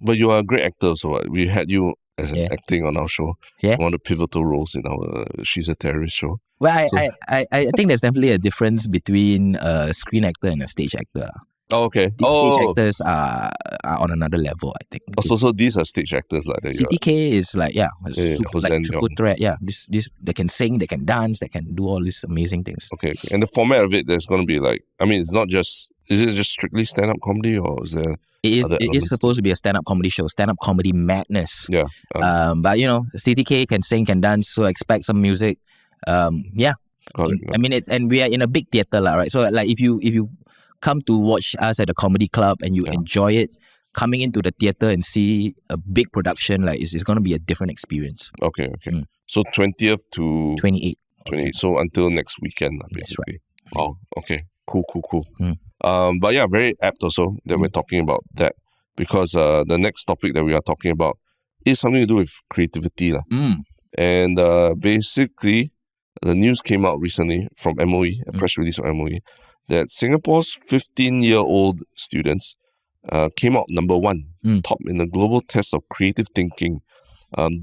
But you are a great actor, so we had you as acting on our show. Yeah. One of the pivotal roles in our She's a Terrorist show. Well, I think there's definitely a difference between a screen actor and a stage actor. Oh, okay. These stage actors are on another level, I think. So these are stage actors like that. CTK is like, super, like triple threat. Yeah, this they can sing, they can dance, they can do all these amazing things. Okay. And the format of it, there's going to be like, I mean, it's not just, is it just strictly stand-up comedy or is there... It is supposed to be a stand-up comedy show, stand-up comedy madness. Yeah. But CTK can sing, can dance, so expect some music. I mean, and we are in a big theater, right? So like if you come to watch us at a comedy club and you enjoy it, coming into the theater and see a big production, like it's going to be a different experience. Okay. So 20th to 28th. Okay. So until next weekend, basically. That's right. Wow. Okay. Cool. But yeah, very apt also that we're talking about that, because the next topic that we are talking about is something to do with creativity. And basically, the news came out recently from MOE, a press release from MOE, that Singapore's 15-year-old students came out number 1, top in the global test of creative thinking,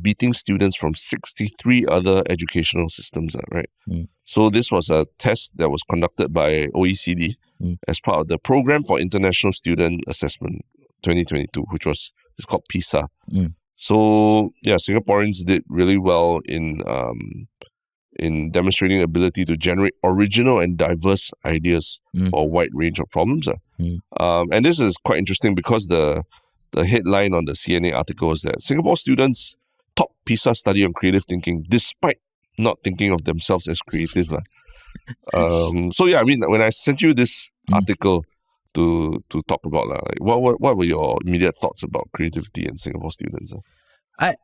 beating students from 63 other educational systems, right? So this was a test that was conducted by OECD as part of the Program for International Student Assessment 2022, which it's called PISA. So yeah, Singaporeans did really well in demonstrating ability to generate original and diverse ideas for a wide range of problems. And this is quite interesting because the headline on the CNA article is that Singapore students top PISA study on creative thinking despite not thinking of themselves as creative. So yeah, I mean, when I sent you this article to talk about, like, what were your immediate thoughts about creativity in Singapore students? I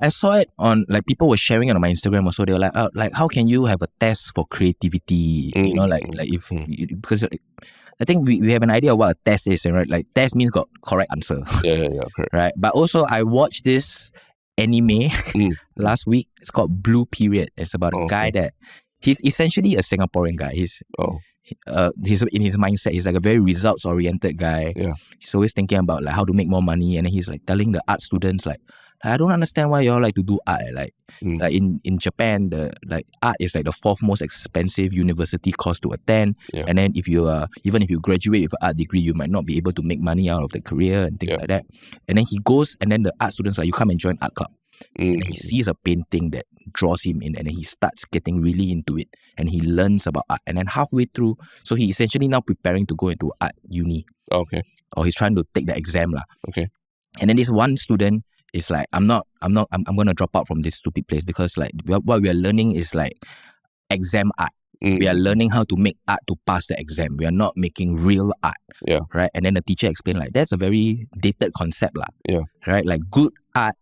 saw it on, like, people were sharing it on my Instagram also. They were like how can you have a test for creativity? You know, like if because I think we have an idea of what a test is, right? Like, test means got correct answer. Yeah, correct. Right. But also I watched this anime last week. It's called Blue Period. It's about a guy that he's essentially a Singaporean guy. He's in his mindset, he's like a very results oriented guy. He's always thinking about like how to make more money, and then he's like telling the art students like, I don't understand why y'all like to do art. Like in Japan, the art is like the 4th most expensive university course to attend. And then if you even if you graduate with an art degree, you might not be able to make money out of the career and things like that. And then he goes, and then the art students are like, you come and join art club. And he sees a painting that draws him in, and then he starts getting really into it, and he learns about art. And then halfway through, so he essentially now preparing to go into art uni. Or he's trying to take the exam lah. And then this one student is like, I'm gonna drop out from this stupid place because like what we are learning is like exam art. We are learning how to make art to pass the exam. We are not making real art. Right. And then the teacher explained like, that's a very dated concept lah. Right. Like good art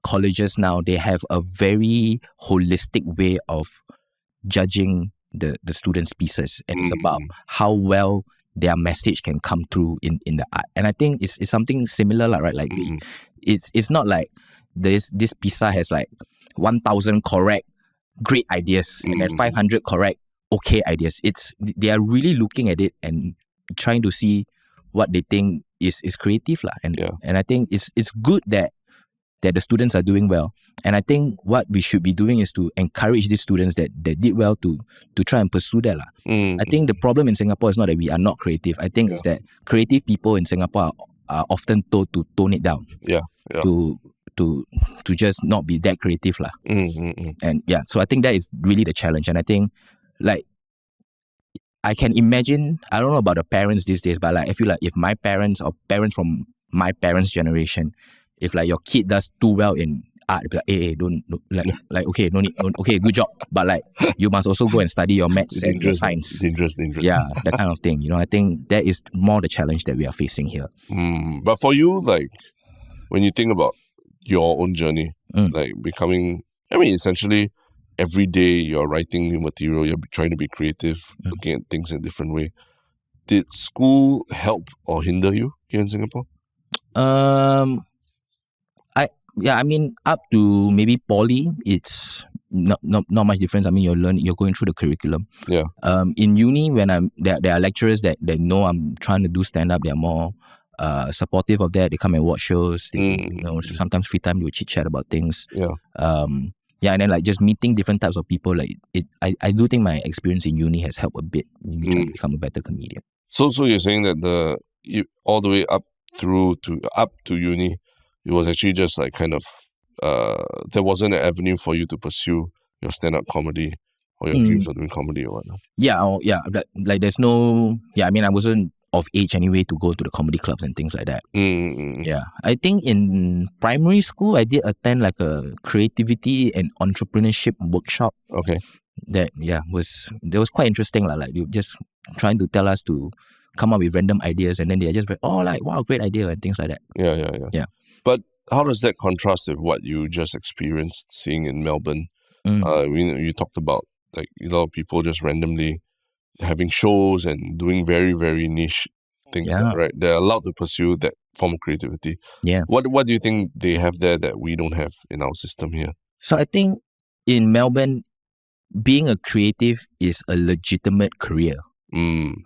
colleges now, they have a very holistic way of judging the students' pieces, and it's about how well their message can come through in the art. And I think it's something similar, right? Like it's not like this PISA has like 1,000 correct great ideas and then 500 correct okay ideas. They are really looking at it and trying to see what they think is creative lah. And I think it's good that the students are doing well. And I think what we should be doing is to encourage these students that did well to try and pursue that. I think the problem in Singapore is not that we are not creative. I think it's that creative people in Singapore are often told to tone it down. To just not be that creative. And so I think that is really the challenge. And I think like I can imagine, I don't know about the parents these days, but like I feel like if my parents or parents from my parents' generation, if like your kid does too well in art, be like, hey, don't okay, no need, okay, good job, but like you must also go and study your maths and your science. Dangerous. Yeah, that kind of thing. You know, I think that is more the challenge that we are facing here. But for you, like when you think about your own journey, like becoming, I mean, essentially every day you're writing new material, you're trying to be creative, looking at things in a different way. Did school help or hinder you here in Singapore? I mean, up to maybe poly, it's not much difference. I mean, you're going through the curriculum. In uni, when there are lecturers that know I'm trying to do stand up, they're more supportive of that. They come and watch shows. They, sometimes free time, we chit chat about things. And then like just meeting different types of people. Like I do think my experience in uni has helped a bit in me trying to become a better comedian. So you're saying that all the way up to uni, it was actually just like kind of there wasn't an avenue for you to pursue your stand-up comedy or your dreams of doing comedy or whatnot. Like there's no. I mean, I wasn't of age anyway to go to the comedy clubs and things like that. I think in primary school I did attend like a creativity and entrepreneurship workshop. That was quite interesting like you just trying to tell us to come up with random ideas, and then they're just like, wow, great idea and things like that. Yeah. But how does that contrast with what you just experienced seeing in Melbourne? You talked about like a lot of people just randomly having shows and doing very, very niche things, right? They're allowed to pursue that form of creativity. What do you think they have there that we don't have in our system here? So I think in Melbourne, being a creative is a legitimate career.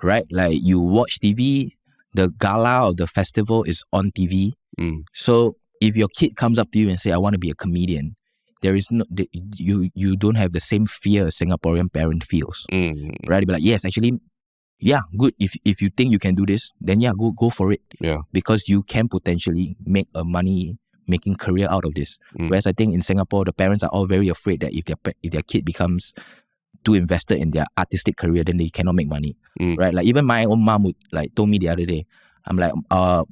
Right? Like you watch TV, the gala of the festival is on TV. So if your kid comes up to you and say, I want to be a comedian, there is no, you don't have the same fear a Singaporean parent feels. Right? You'll be like, yes, actually, yeah, good. If you think you can do this, then yeah, go for it. Yeah. Because you can potentially make a money-making career out of this. Whereas I think in Singapore, the parents are all very afraid that if their kid becomes too invested in their artistic career, then they cannot make money. Right? Like even my own mom would told me the other day, I'm like,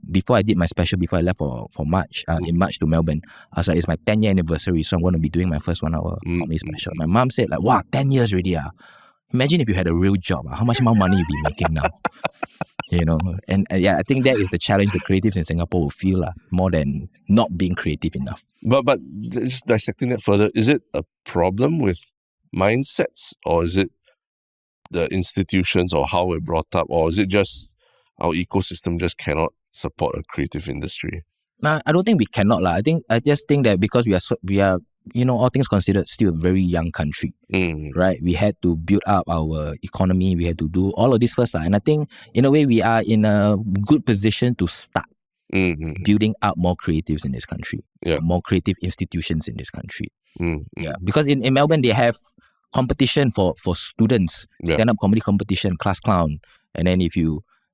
before I did my special, before I left for March, in March to Melbourne, I was like, it's my 10-year anniversary, so I'm going to be doing my first 1 hour comedy special. My mom said like, wow, 10 years already. Imagine if you had a real job, how much more money you'd be making now. You know, and yeah, I think that is the challenge the creatives in Singapore will feel more than not being creative enough. But just dissecting that further, is it a problem with mindsets, or is it the institutions or how we're brought up, or is it just our ecosystem just cannot support a creative industry? I don't think we cannot. I just think that because we are all things considered, still a very young country, right? We had to build up our economy. We had to do all of this first. And I think in a way we are in a good position to start building up more creatives in this country, more creative institutions in this country. Yeah, because in Melbourne, they have competition for students, stand-up comedy competition, class clown. And then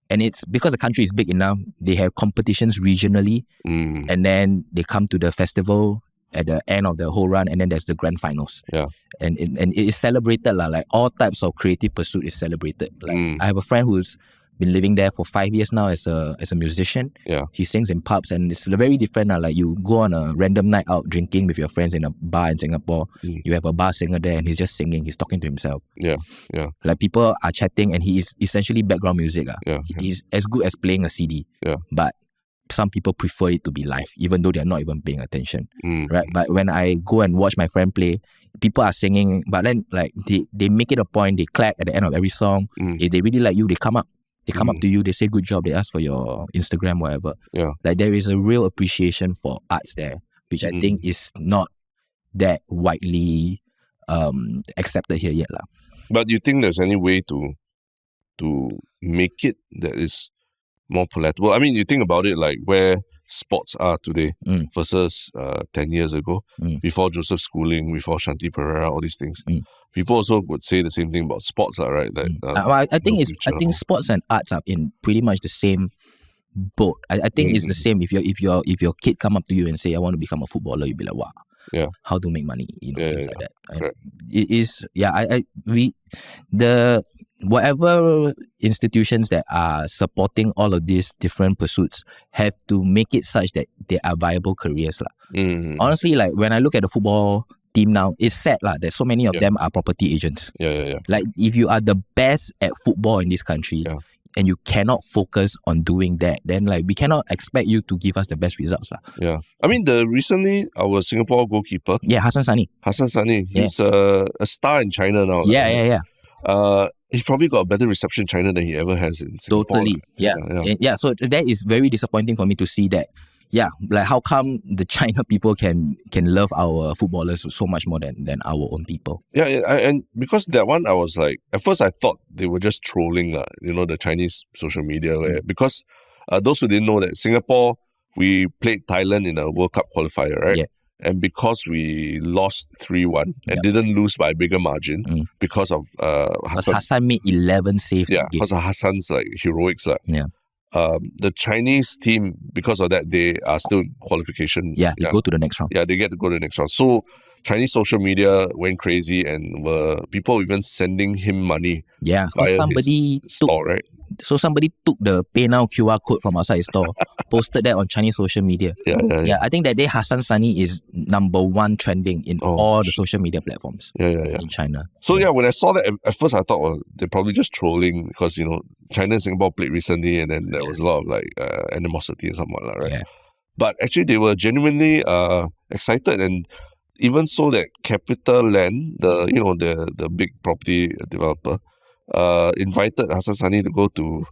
and it's because the country is big enough, they have competitions regionally, and then they come to the festival at the end of the whole run, and then there's the grand finals. Yeah. And it is celebrated, like all types of creative pursuit is celebrated. Like I have a friend who's been living there for 5 years now as a musician. Yeah. He sings in pubs, and it's very different. Like you go on a random night out drinking with your friends in a bar in Singapore. You have a bar singer there, and he's just singing. He's talking to himself. Yeah. Yeah. Like people are chatting, and he is essentially background music. He's as good as playing a CD. Yeah. But some people prefer it to be live, even though they're not even paying attention. Right? But when I go and watch my friend play, people are singing, but then like they make it a point, they clap at the end of every song. If they really like you, they come up. They come up to you, they say good job, they ask for your Instagram, whatever. Yeah. Like there is a real appreciation for arts there, which I think is not that widely accepted here yet. But do you think there's any way to make it that is more palatable? I mean, you think about it like where sports are today versus 10 years ago, before Joseph Schooling, before Shanti Pereira, all these things. People also would say the same thing about sports, right? That, I think sports and arts are in pretty much the same boat. I think it's the same. If your kid come up to you and say, I want to become a footballer, you'll be like, wow. Yeah. How to make money, things like that. And it is, whatever institutions that are supporting all of these different pursuits have to make it such that they are viable careers. Honestly, like when I look at the football team now, it's sad that so many of them are property agents. Like if you are the best at football in this country, and you cannot focus on doing that, then like we cannot expect you to give us the best results. Yeah. I mean, recently our Singapore goalkeeper. Yeah, Hassan Sani. He's a star in China now. Yeah. He's probably got a better reception in China than he ever has in Singapore. Totally. Yeah. So that is very disappointing for me to see that. Yeah, like how come the China people can love our footballers so much more than our own people? Yeah, and because that one, I was like, at first I thought they were just trolling, the Chinese social media. Because those who didn't know that Singapore, we played Thailand in a World Cup qualifier, right? Yeah. And because we lost 3-1 and didn't lose by a bigger margin because of Hassan. Hassan made 11 saves. Yeah, because of Hassan's heroics. The Chinese team, because of that, they are still in qualification. Yeah, they go to the next round. Yeah, they get to go to the next round. So Chinese social media went crazy, and people even sending him money. Yeah, so somebody took the PayNow QR code from outside his store, posted that on Chinese social media. Yeah. I think that day Hassan Sani is number 1 trending in all the social media platforms in China. So when I saw that, at first I thought, they're probably just trolling because, China and Singapore played recently, and then there was a lot of animosity and something like that, right? Yeah. But actually they were genuinely excited, and even so that CapitaLand, the big property developer, invited Hassan Sani to go to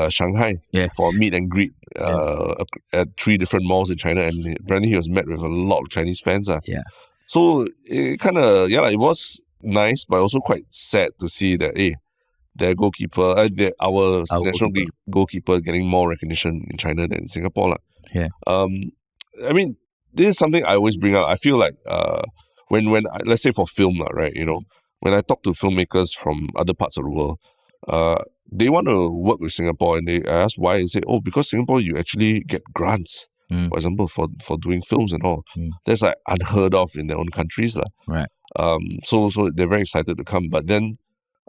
Shanghai for a meet and greet at 3 different malls in China, and apparently he was met with a lot of Chinese fans. So it kind of, it was nice, but also quite sad to see that, their goalkeeper, our Our national goalkeeper. goalkeeper getting more recognition in China than in Singapore. Yeah. I mean, this is something I always bring up. I feel like let's say for film, right, when I talk to filmmakers from other parts of the world, they want to work with Singapore, and I ask why. They say, oh, because Singapore, you actually get grants, for example, for doing films and all. That's like unheard of in their own countries. Right. So they're very excited to come. But then,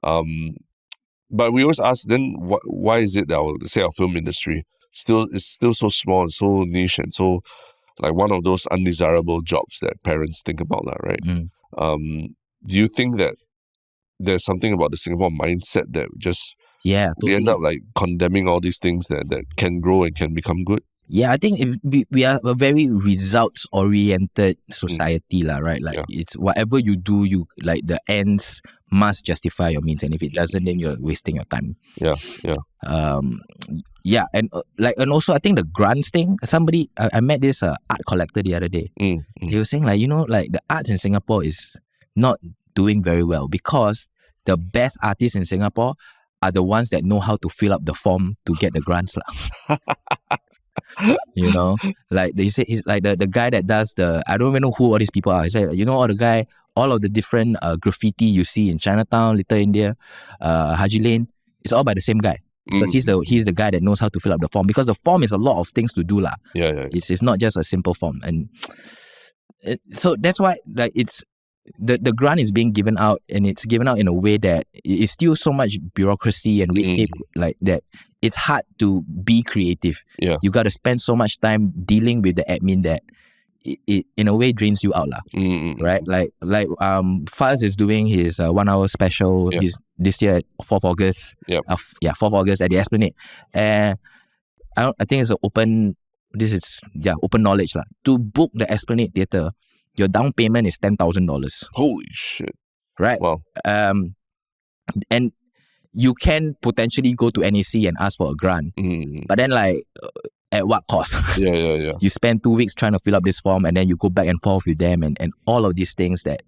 but we always ask, then why is it that our film industry is still so small and so niche and so like one of those undesirable jobs that parents think about, right? Do you think that there's something about the Singapore mindset that just we totally end up like condemning all these things that can grow and can become good? Yeah, I think we are a very results oriented society, right? Like it's whatever you do, you like the ends must justify your means, and if it doesn't, then you're wasting your time. And also I think the grants thing. Somebody I met this art collector the other day. He was saying like the arts in Singapore is not doing very well because the best artists in Singapore are the ones that know how to fill up the form to get the grants lah. Like they say, he's like the guy that does I don't even know who all these people are. He said, all of the different graffiti you see in Chinatown, Little India, Haji Lane, it's all by the same guy. Because he's the guy that knows how to fill up the form. Because the form is a lot of things to do lah. It's not just a simple form, and so that's why like it's the grant is being given out, and it's given out in a way that it's still so much bureaucracy and red tape like that. It's hard to be creative. You got to spend so much time dealing with the admin that it in a way drains you out lah. Right? Like Faz is doing his 1 hour special. He's this year at 4th August. 4th August at the Esplanade. And I think it's open knowledge lah. To book the Esplanade Theatre, your down payment is $10,000. Holy shit! Right? Wow. And you can potentially go to NAC and ask for a grant, but then like at what cost? You spend 2 weeks trying to fill up this form, and then you go back and forth with them, and all of these things that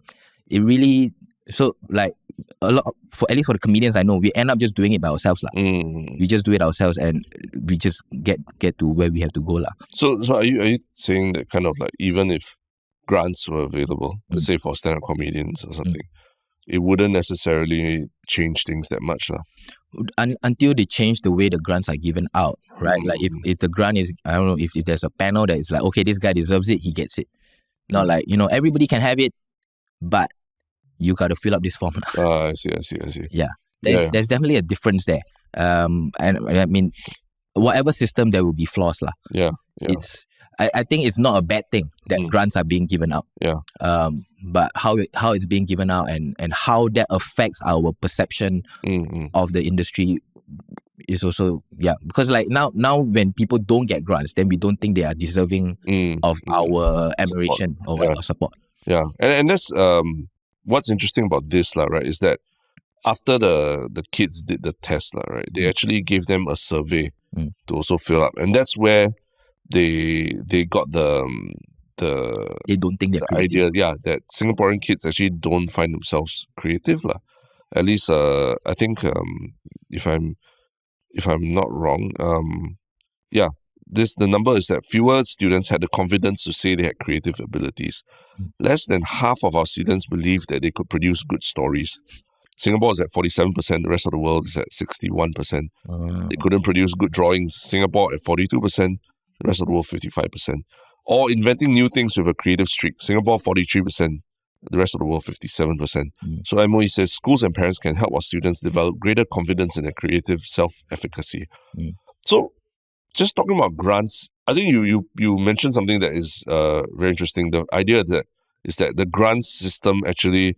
it really. So like a lot at least for the comedians I know, we end up just doing it by ourselves lah. We just do it ourselves, and we just get to where we have to go lah. So are you saying that kind of like even if grants were available, let's say for stand-up comedians or something, it wouldn't necessarily change things that much lah. Until they change the way the grants are given out, right? Like if the grant is, I don't know, if there's a panel that is like, okay, this guy deserves it, he gets it. Not like, everybody can have it, but you got to fill up this form. I see. Yeah. There's definitely a difference there. And I mean, whatever system, there will be flaws lah. I think it's not a bad thing that grants are being given out. But how it's being given out and how that affects our perception of the industry is also because like now when people don't get grants, then we don't think they are deserving of our admiration or our support. And that's what's interesting about this lah, right, is that after the kids did the test lah, right, they actually gave them a survey to also fill up, and that's where they got they don't think they're creative. Idea that Singaporean kids actually don't find themselves creative lah. At least I think if I'm not wrong, the number is that fewer students had the confidence to say they had creative abilities. Less than half of our students believed that they could produce good stories. Singapore is at 47%, the rest of the world is at 61%. They couldn't produce good drawings. Singapore at 42%, the rest of the world 55%. Or inventing new things with a creative streak. Singapore 43%, the rest of the world 57%. So MOE says schools and parents can help our students develop greater confidence in their creative self-efficacy. So just talking about grants, I think you mentioned something that is very interesting. The idea is that the grant system actually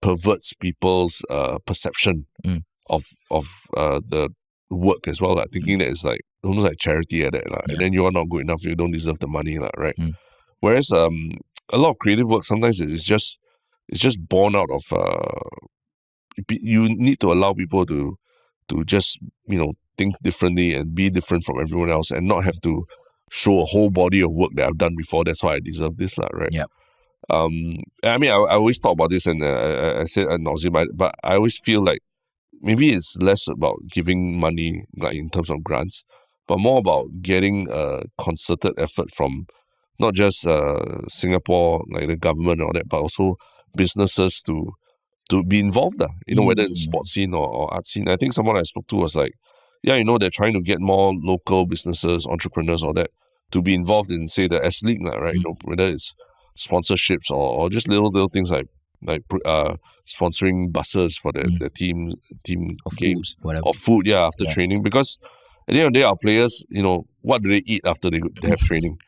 perverts people's perception of the work as well, thinking that it's like almost like charity at that, and then you are not good enough, you don't deserve the money, right? Whereas a lot of creative work sometimes it's just born out of you need to allow people to just think differently and be different from everyone else, and not have to show a whole body of work that I've done before. That's why I deserve this, right? I mean, I always talk about this, and I said ad nauseam, but I always feel like maybe it's less about giving money, like in terms of grants, but more about getting a concerted effort from not just Singapore, like the government and all that, but also businesses to be involved, whether it's sports scene or art scene. I think someone I spoke to was like, yeah, they're trying to get more local businesses, entrepreneurs, all that, to be involved in, say, the S League, right? Whether it's sponsorships or just little things like sponsoring buses for the team or games food, whatever. or food, after training. Because at the end of the day, our players, what do they eat after they have training?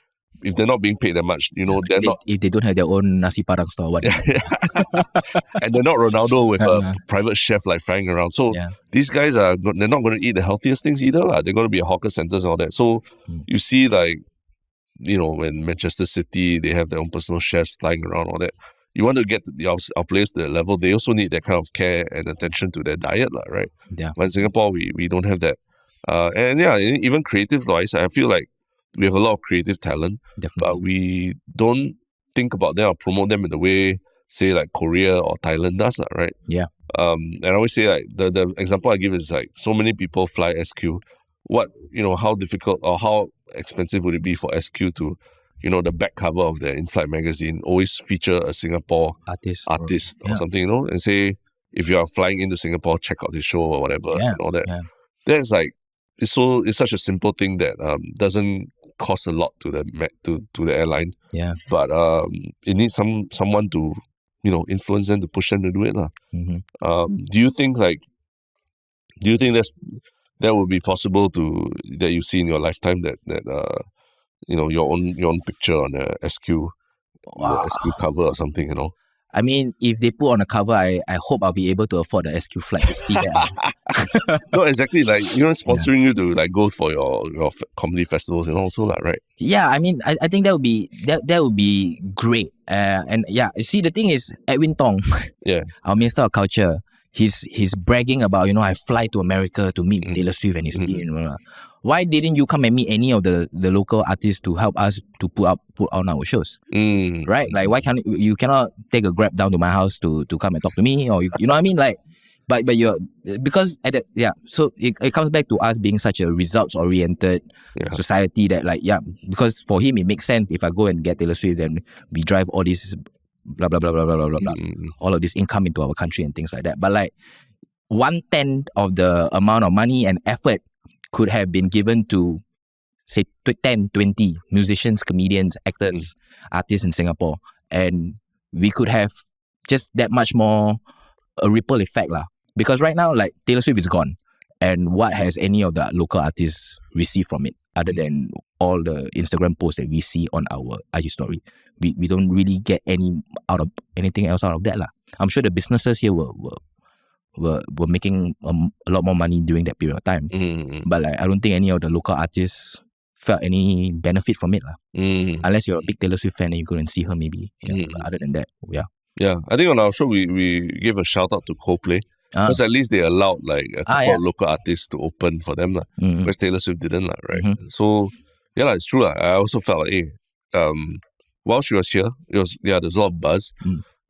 If they're not being paid that much, they're not. If they don't have their own nasi padang store, what? And they're not Ronaldo with a private chef like flying around. So these guys they're not going to eat the healthiest things either. They're going to be at hawker centers and all that. So you see, like, when Manchester City, they have their own personal chefs flying around, all that. You want to get our players to that level, they also need that kind of care and attention to their diet, right? Yeah. But in Singapore, we don't have that. Even creative-wise, I feel like we have a lot of creative talent, but we don't think about them or promote them in the way, say, like Korea or Thailand does, right? Yeah. And I always say, like, the example I give is like, so many people fly SQ. How difficult or how expensive would it be for SQ to, the back cover of their in-flight magazine always feature a Singapore artist or something, and say, if you are flying into Singapore, check out this show or whatever and all that. Yeah. That's like, it's such a simple thing that doesn't cost a lot to the airline. Yeah. But it needs someone to influence them, to push them to do it. Do you think that would be possible that you see in your lifetime that your own picture on a SQ, the SQ cover or something, I mean, if they put on a cover, I hope I'll be able to afford the SQ flight to see that. No, exactly. Like, sponsoring you to like go for your comedy festivals and also that, right? Yeah, I mean, I think that would be great. And yeah, see, the thing is, Edwin Tong, our Minister of Culture, he's bragging about, I fly to America to meet Taylor Swift and his team. Why didn't you come and meet any of the local artists to help us to put on our shows? Right? Like, why can't you cannot take a Grab down to my house to come and talk to me? Or you know what I mean? Like, but you're, because so it comes back to us being such a results oriented society that, like, because for him it makes sense if I go and get Taylor Swift, then we drive all these blah blah blah blah blah blah blah, all of this income into our country and things like that. But like 1/10 of the amount of money and effort could have been given to, say, 10, 20 musicians, comedians, actors, artists in Singapore, and we could have just that much more a ripple effect lah. Because right now, like, Taylor Swift is gone, and what has any of the local artists received from it other than all the Instagram posts that we see on our IG story? We don't really get anything else out of that lah. I'm sure the businesses here were making a lot more money during that period of time, but like, I don't think any of the local artists felt any benefit from it lah. Unless you're a big Taylor Swift fan and you go and see her, maybe. But other than that, I think on our show we gave a shout out to Coldplay. Because at least they allowed like a couple of local artists to open for them, whereas Taylor Swift didn't, right? So it's true. I also felt like, while she was here, there's a lot of buzz.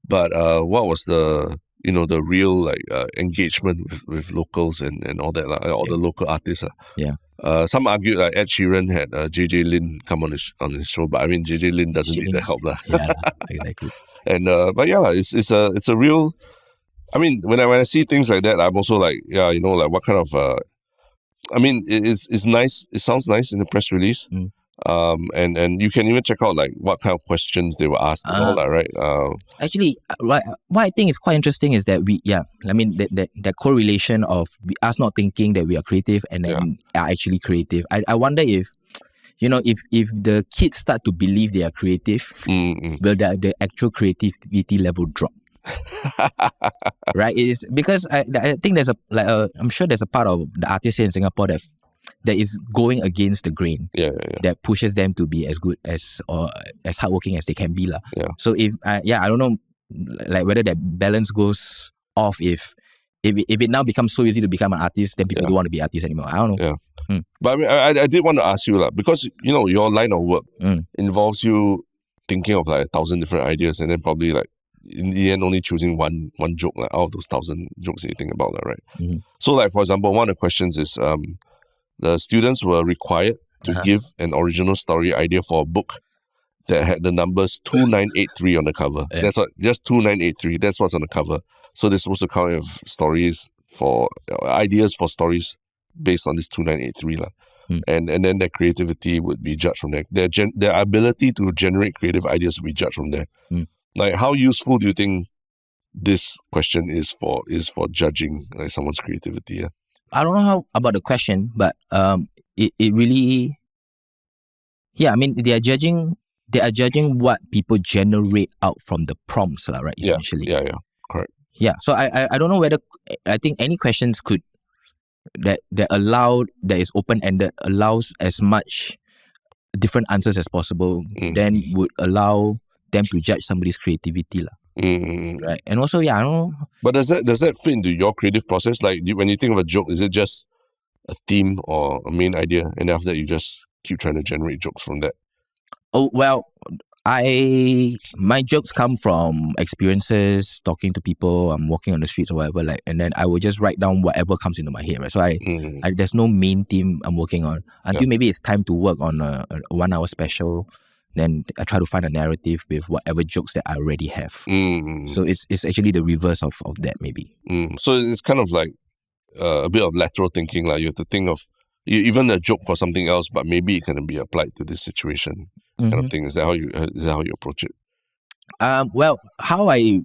But what was the the real like engagement with locals and all that, all the local artists? Some argued like Ed Sheeran had JJ Lin come on his show, but I mean JJ Lin doesn't need the help lah. Exactly. And but it's a real. I mean, when I see things like that, I'm also like, like what kind of I mean, it's nice. It sounds nice in the press release. And you can even check out like what kind of questions they were asked and all that, right? Actually, what I think is quite interesting is that that correlation of us not thinking that we are creative and then are actually creative. I wonder if if the kids start to believe they are creative, will the actual creativity level drop? Right? It is because I think there's I'm sure there's a part of the artists here in Singapore that is going against the grain. That pushes them to be as good as or as hardworking as they can be lah. So if I don't know, like, whether that balance goes off if it now becomes so easy to become an artist, then people don't want to be artists anymore. I don't know. But I mean, I did want to ask you lah, because your line of work involves you thinking of like 1,000 different ideas and then probably like in the end only choosing one joke like out of those 1,000 jokes that you think about that, right? Mm-hmm. So like for example, one of the questions is the students were required to give an original story idea for a book that had the numbers 2983 on the cover. Yeah. That's what, just 2983. That's what's on the cover. So they're supposed to come up with stories for ideas for stories based on this 2983 lah. And then their creativity would be judged from there. Their ability to generate creative ideas would be judged from there. Like, how useful do you think this question is for judging like someone's creativity? Yeah? I don't know how about the question, but it really, yeah. I mean, they are judging what people generate out from the prompts, right? Essentially. Yeah, correct. Yeah. So I don't know whether I think any questions could that is open ended allows as much different answers as possible. Then would allow them to judge somebody's creativity, right? And also, yeah, I don't know. But does that fit into your creative process? Like when you think of a joke, is it just a theme or a main idea, and after that you just keep trying to generate jokes from that? Oh well, my jokes come from experiences, talking to people, I'm walking on the streets or whatever, like, and then I will just write down whatever comes into my head, right? So I there's no main theme I'm working on until maybe it's time to work on a 1 hour special. Then I try to find a narrative with whatever jokes that I already have. So it's actually the reverse of that, maybe. So it's kind of like a bit of lateral thinking, like you have to think of even a joke for something else, but maybe it can be applied to this situation, kind of thing. Is that how you approach it? Well, how I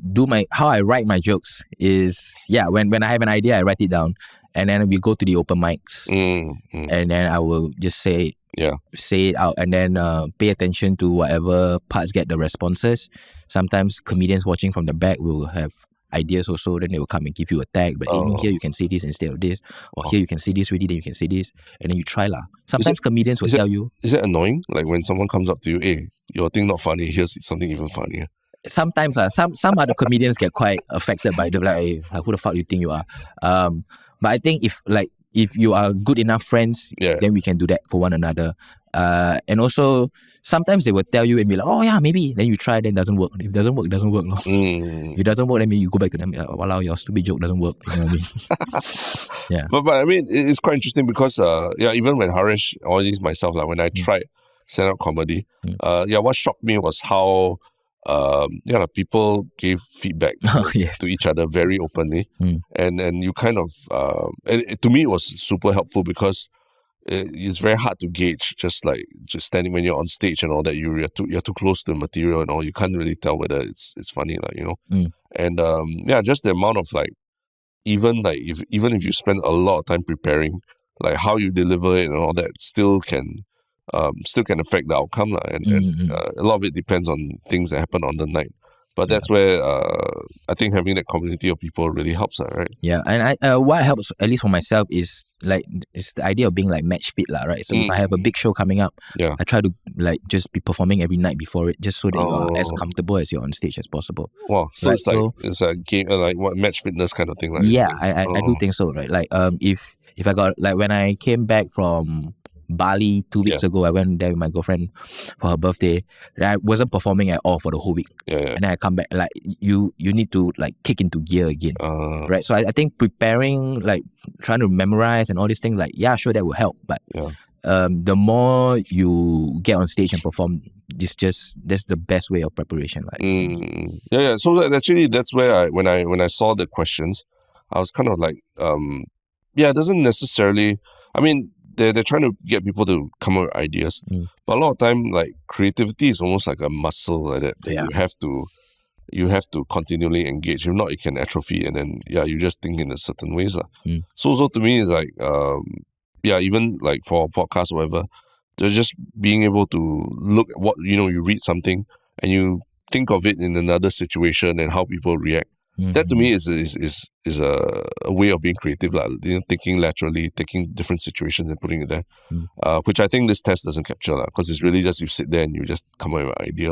write my jokes is, when I have an idea, I write it down, and then we go to the open mics, and then I will just say it out, and then pay attention to whatever parts get the responses. Sometimes comedians watching from the back will have ideas also, then they will come and give you a tag, but here you can say this instead of this, or here you can say this really, then you can say this, and then you try lah. Sometimes comedians will tell you. Is it annoying? Like when someone comes up to you, hey, your thing not funny, here's something even funnier. Sometimes some other comedians get quite affected by the like, hey, who the fuck do you think you are? But I think if you are good enough friends, then we can do that for one another. And also, sometimes they will tell you and be like, oh yeah, maybe. Then you try, then it doesn't work. If it doesn't work, it doesn't work. If it doesn't work, then maybe you go back to them, walao, your stupid joke doesn't work. You know what I mean? Yeah. But I mean, it's quite interesting because, even when Haresh, or at least myself, like when I tried stand-up comedy, what shocked me was how people gave feedback to each other very openly, and you kind of to me it was super helpful because it's very hard to gauge just standing when you're on stage and all that. You're too close to the material and all. You can't really tell whether it's funny, like, you know. And just the amount of even if you spend a lot of time preparing, like how you deliver it and all that still can affect the outcome, and a lot of it depends on things that happen on the night. But that's where I think having that community of people really helps, right? Yeah, and what helps, at least for myself, is it's the idea of being like match fit, right? So if I have a big show coming up, I try to just be performing every night before it, just so that you are as comfortable as you're on stage as possible. Wow, so right? It's a game, like what match fitness kind of thing, like. Yeah, I do think so, right? Like if I got when I came back from Bali 2 weeks ago, I went there with my girlfriend for her birthday. And I wasn't performing at all for the whole week. And then I come back, you need to kick into gear again, right? So I think preparing, trying to memorize and all these things, sure, that will help. But the more you get on stage and perform, that's the best way of preparation, right? So actually, that's where when I saw the questions, I was kind of like, it doesn't necessarily. I mean, they're trying to get people to come up with ideas, but a lot of time, creativity is almost like a muscle like that. You have to continually engage. If not, it can atrophy, and then you just think in a certain ways. So to me, it's even for a podcast or whatever, they're just being able to look at what, you read something and you think of it in another situation and how people react. That to me is a way of being creative, thinking laterally, taking different situations and putting it there, which I think this test doesn't capture, because it's really just you sit there and you just come up with an idea,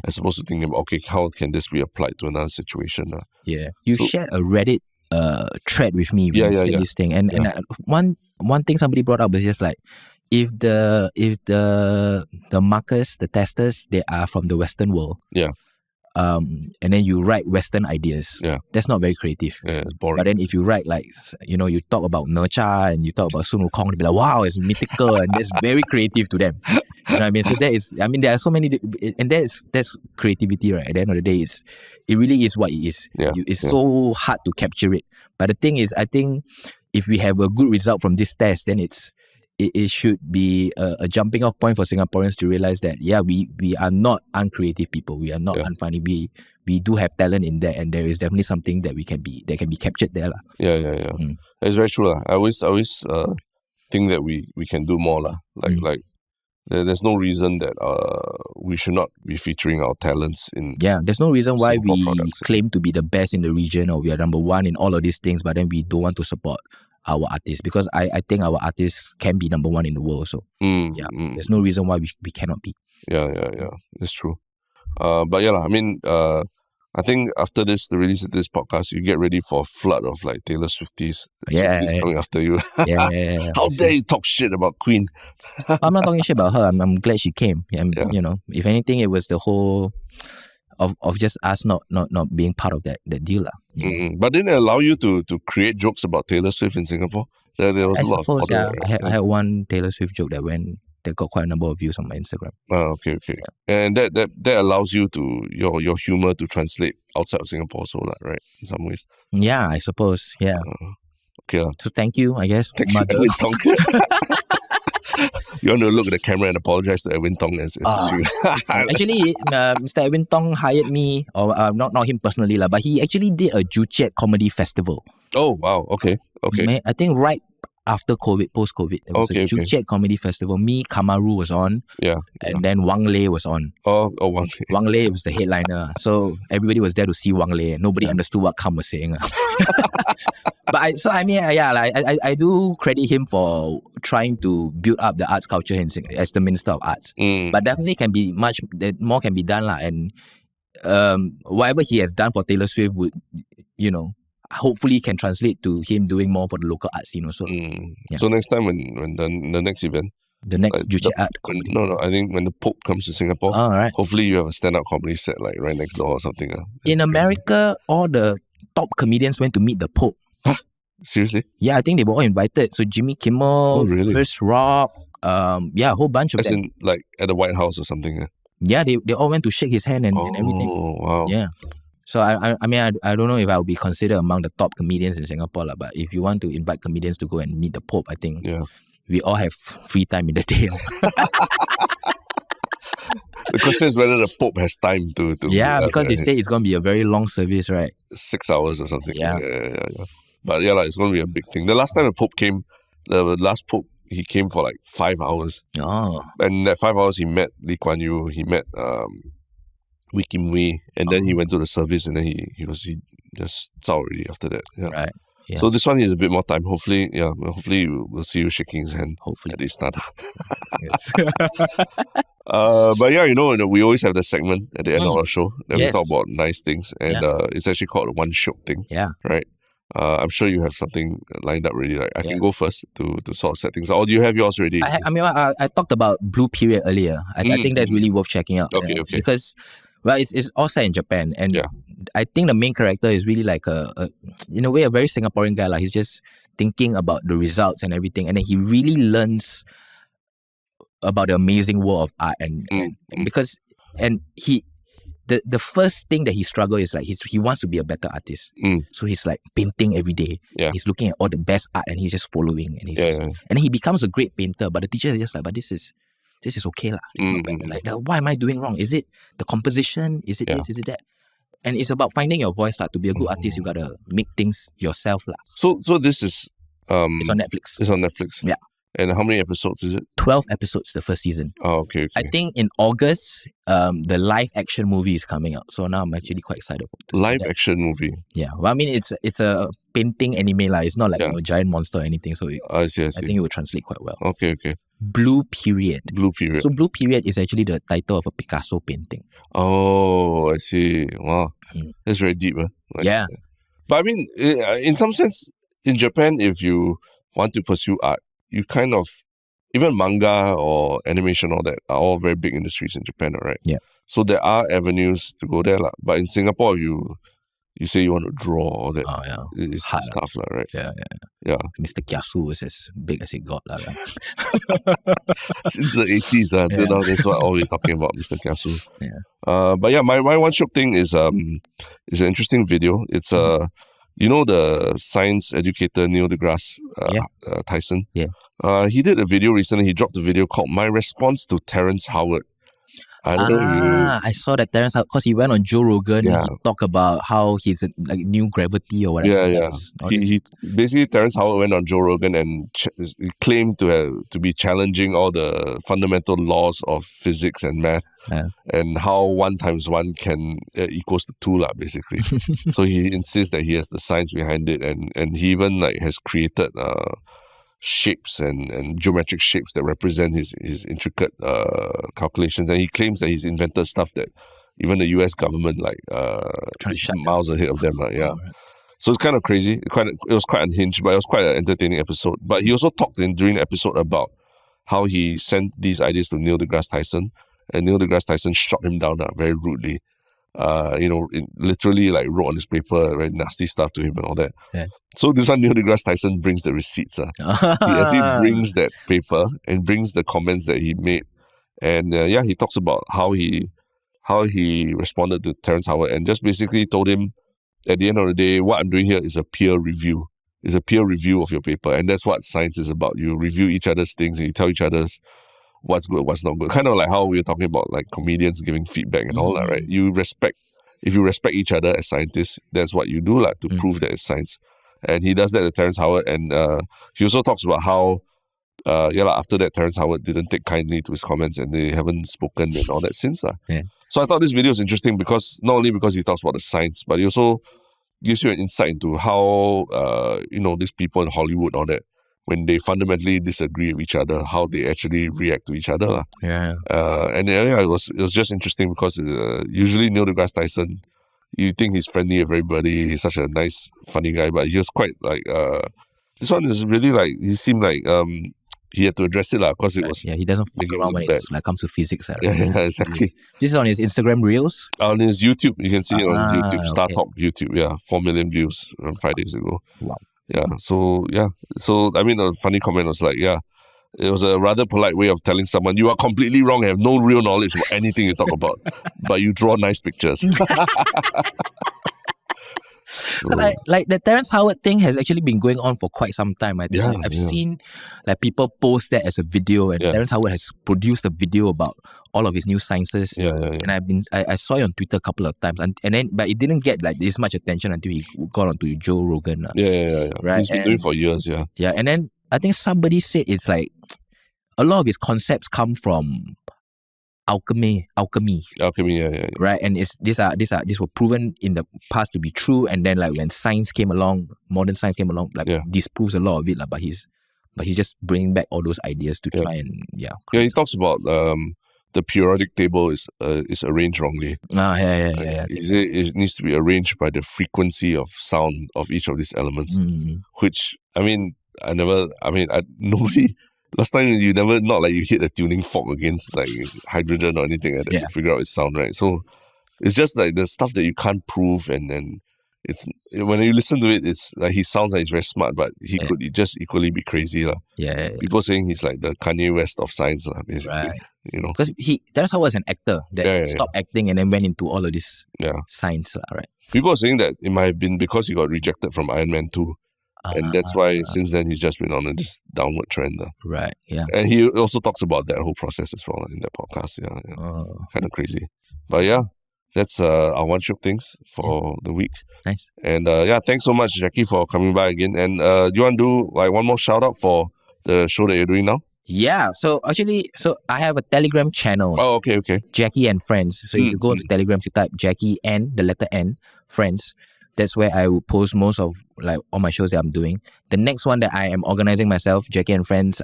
as opposed to thinking about, okay, how can this be applied to another situation? You shared a Reddit thread with me when you said this thing, and one thing somebody brought up was just if the markers, the testers, they are from the Western world, and then you write Western ideas. Yeah. That's not very creative. Yeah, it's boring. But then if you write like, you talk about Nurcha and you talk about Sun Wukong, they'll be like, wow, it's mythical and that's very creative to them. You know what I mean? So there are so many, and that's creativity, right? At the end of the day, it really is what it is. Yeah. It's so hard to capture it. But the thing is, I think if we have a good result from this test, then it should be a jumping off point for Singaporeans to realize that, we are not uncreative people. We are not unfunny. We do have talent in there, and there is definitely something that can be captured there. Yeah. It's very true. I always think that we can do more. Like there's no reason that we should not be featuring our talents in. Yeah, there's no reason why Singapore we products. claim to be the best in the region or we are number one in all of these things, but then we don't want to support our artists, because I think our artists can be number one in the world. So there's no reason why we cannot be. Yeah. It's true. But yeah, I mean, I think after the release of this podcast, you get ready for a flood of like Taylor Swifties coming after you. Yeah. How dare you talk shit about Queen? I'm not talking shit about her. I'm glad she came. If anything, it was the whole of just us not being part of that deal. But didn't it allow you to create jokes about Taylor Swift in Singapore? There was a lot of fodder. I had one Taylor Swift joke that got quite a number of views on my Instagram. Oh, okay. Yeah. And that allows you to your humor to translate outside of Singapore, so right, in some ways. Yeah, I suppose. Yeah. Okay. So thank you, I guess. Thank you, Edwin Tong. You want to look at the camera and apologize to Edwin Tong as you. Actually, Mr. Edwin Tong hired me, or not him personally, but he actually did a Juchet comedy festival. Oh, wow. Okay. I think right after COVID, post-COVID, it was a Juchet comedy festival. Me, Kamaru was on. Yeah. And then Wang Lei was on. Oh, Wang Lei. Wang Lei was the headliner. So everybody was there to see Wang Lei. Nobody understood what Kam was saying. But I do credit him for trying to build up the arts culture as the Minister of Arts. But definitely more can be done. And whatever he has done for Taylor Swift would, hopefully can translate to him doing more for the local art scene also. So next time when the next event, the next Juchet art comedy. No, I think when the Pope comes to Singapore, right. Hopefully you have a stand-up comedy set like right next door or something. In America, all the top comedians went to meet the Pope. Huh? Seriously? Yeah, I think they were all invited. So Jimmy Kimmel, Chris Rock, a whole bunch of them. In like at the White House or something. Yeah, they all went to shake his hand and everything. Oh, wow. Yeah. So I don't know if I would be considered among the top comedians in Singapore, but if you want to invite comedians to go and meet the Pope, I think we all have free time in the day. The question is whether the Pope has time to because they say it's going to be a very long service, right? 6 hours or something. Yeah. But it's going to be a big thing. The last time the Pope came, the last Pope, he came for like 5 hours. Oh. And that 5 hours he met Lee Kuan Yew, he met Wee Kim Wee, and then he went to the service, and then he just zao already after that. Yeah. Right. Yeah. So this one is a bit more time. Hopefully we'll see you shaking his hand. Hopefully. At least not. Yes. But we always have the segment at the end of our show that we talk about nice things, and it's actually called one Shiok Thing. Yeah. Right. I'm sure you have something lined up already. Right? I can go first to sort of set things out. Or do you have yours ready? I talked about Blue Period earlier. I think that's really worth checking out. Okay. Because it's all set in Japan, and I think the main character is really like in a way, a very Singaporean guy. Like he's just thinking about the results and everything, and then he really learns about the amazing world of art, the first thing that he struggles is like he wants to be a better artist. So he's like painting every day. Yeah. He's looking at all the best art and he's just following, and and then he becomes a great painter. But the teacher is just like, but this is okay lah. It's not bad. Like, what am I doing wrong? Is it the composition? Is it this? Is it that? And it's about finding your voice lah. To be a good artist, you gotta make things yourself lah. So this is it's on Netflix. It's on Netflix. Yeah. And how many episodes is it? 12 episodes, the first season. Oh, okay. I think in August, the live action movie is coming out. So now I'm actually quite excited for it. Live action movie? Yeah. Well, I mean, it's a painting anime. It's not like a giant monster or anything. So I see. I think it will translate quite well. Okay. Blue Period. Blue Period. So Blue Period is actually the title of a Picasso painting. Oh, I see. Wow. That's very deep. Yeah. But I mean, in some sense, in Japan, if you want to pursue art, you kind of even manga or animation, all that are all very big industries in Japan, right? Yeah. So there are avenues to go there, lah. But in Singapore, you say you want to draw all that. Oh, yeah. It's Hard, tough, lah, right? Yeah. Yeah. Mr. Kiasu was as big as it got, lah. Since the 80s, until now, that's what all we're talking about, Mr. Kiasu. Yeah. But yeah, my one Shiok Thing is an interesting video. It's you know the science educator Neil deGrasse Tyson. Yeah. He did a video recently. He dropped a video called "My Response to Terrence Howard." I don't know. I saw that Terrence, because he went on Joe Rogan and Yeah. he talked about how he's like new gravity or whatever. Yeah. He basically, Terrence Howard went on Joe Rogan and he claimed to be challenging all the fundamental laws of physics and math, and how 1 × 1 can equals to 2, basically. So he insists that he has the science behind it, and he even has created shapes and geometric shapes that represent his intricate calculations, and he claims that he's invented stuff that even the US government is miles ahead of them. Yeah. So it's kind of crazy. It was quite unhinged, but it was quite an entertaining episode. But he also talked during the episode about how he sent these ideas to Neil deGrasse Tyson, and Neil deGrasse Tyson shot him down very rudely. Literally wrote on his paper very nasty stuff to him and all that. Yeah. So this one, Neil deGrasse Tyson brings the receipts. He actually brings that paper and brings the comments that he made, and he talks about how he responded to Terrence Howard, and just basically told him, at the end of the day, what I'm doing here is a peer review. It's a peer review of your paper, and that's what science is about. You review each other's things and you tell each other's what's good, what's not good. Kind of like how we were talking about comedians giving feedback and all that, right? If you respect each other as scientists, that's what you do to prove that it's science. And he does that to Terrence Howard, and he also talks about how after that Terrence Howard didn't take kindly to his comments, and they haven't spoken and all that since. Yeah. So I thought this video is interesting because not only because he talks about the science, but he also gives you an insight into how these people in Hollywood and all that, when they fundamentally disagree with each other, how they actually react to each other. It was just interesting because usually Neil deGrasse Tyson, you think he's friendly with everybody, he's such a nice, funny guy, but he was quite this one is really he seemed like he had to address it because it was... Yeah, he doesn't fuck around when it comes to physics. Right? Yeah, exactly. This is on his Instagram Reels? On his YouTube. You can see it on his YouTube. Star Talk YouTube. 4 million views around 5 days ago. Wow. Yeah, so, I mean, the funny comment was it was a rather polite way of telling someone, you are completely wrong, have no real knowledge about anything you talk about, but you draw nice pictures. Because the Terrence Howard thing has actually been going on for quite some time. I think I've seen people post that as a video, and Terrence Howard has produced a video about all of his new sciences. And I saw it on Twitter a couple of times, but it didn't get this much attention until he got onto Joe Rogan. Right, he's been doing it for years. Yeah, and then I think somebody said it's a lot of his concepts come from alchemy. Right, and these were proven in the past to be true, and then when science came along, modern science came along, disproves a lot of it, but he's just bringing back all those ideas to try and he talks about the periodic table is arranged wrongly. He said it needs to be arranged by the frequency of sound of each of these elements, which nobody. Last time you never, not like you hit a tuning fork against hydrogen or anything like that to figure out its sound, right? So it's just the stuff that you can't prove, and then it's when you listen to it, it's he sounds like he's very smart, but he could just equally be crazy. People saying he's like the Kanye West of science, basically. Right. Because Terrence Howard was an actor that stopped acting and then went into all of this science, right? People are saying that it might have been because he got rejected from Iron Man 2. And that's why since then he's just been on this downward trend. Right, yeah. And he also talks about that whole process as well in that podcast. Kind of crazy. But that's our one Shiok Things for the week. Nice. And thanks so much, Jacky, for coming by again. And do you want to do one more shout out for the show that you're doing now? Yeah, so I have a Telegram channel. Oh, okay. Jacky and Friends. So if you go to Telegram, you type Jacky and the letter N, Friends. That's where I will post most of all my shows that I'm doing. The next one that I am organizing myself, Jacky and Friends,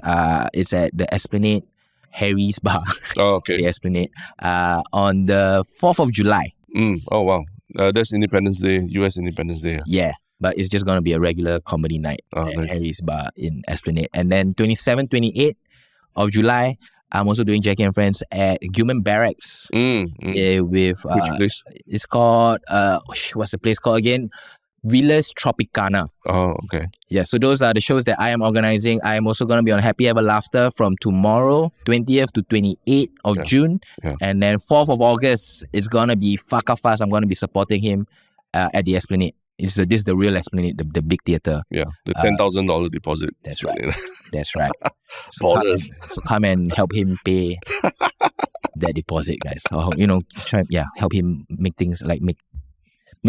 it's at the Esplanade Harry's Bar. Oh, okay. The Esplanade. On the 4th of July. Oh, wow. That's Independence Day, US Independence Day. Yeah, but it's just going to be a regular comedy night at Harry's Bar in Esplanade. And then 27, 28 of July, I'm also doing Jacky and Friends at Gilman Barracks. With Which place? it's called what's the place called again? Villas Tropicana. Oh, okay. Yeah, so those are the shows that I am organizing. I am also going to be on Happy Ever Laughter from tomorrow, 20th to 28th of June. Yeah. And then 4th of August, it's going to be Faka Fast. I'm going to be supporting him at the Esplanade. This is the real Esplanade, the big theatre. Yeah, the $10,000 deposit. That's right. That's right. So come and help him pay that deposit, guys. So, help him make things like make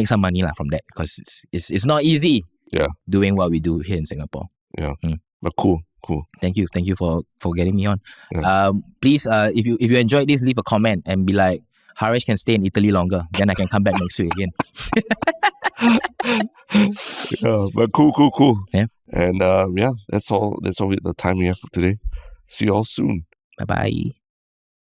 some money from that, because it's not easy doing what we do here in Singapore. Yeah. But cool. Thank you for getting me on. Yeah. Please, if you enjoyed this, leave a comment and be like, Haresh can stay in Italy longer, then I can come back next week again. Yeah, but cool. Yeah. And that's all the time we have for today. See you all soon. Bye-bye.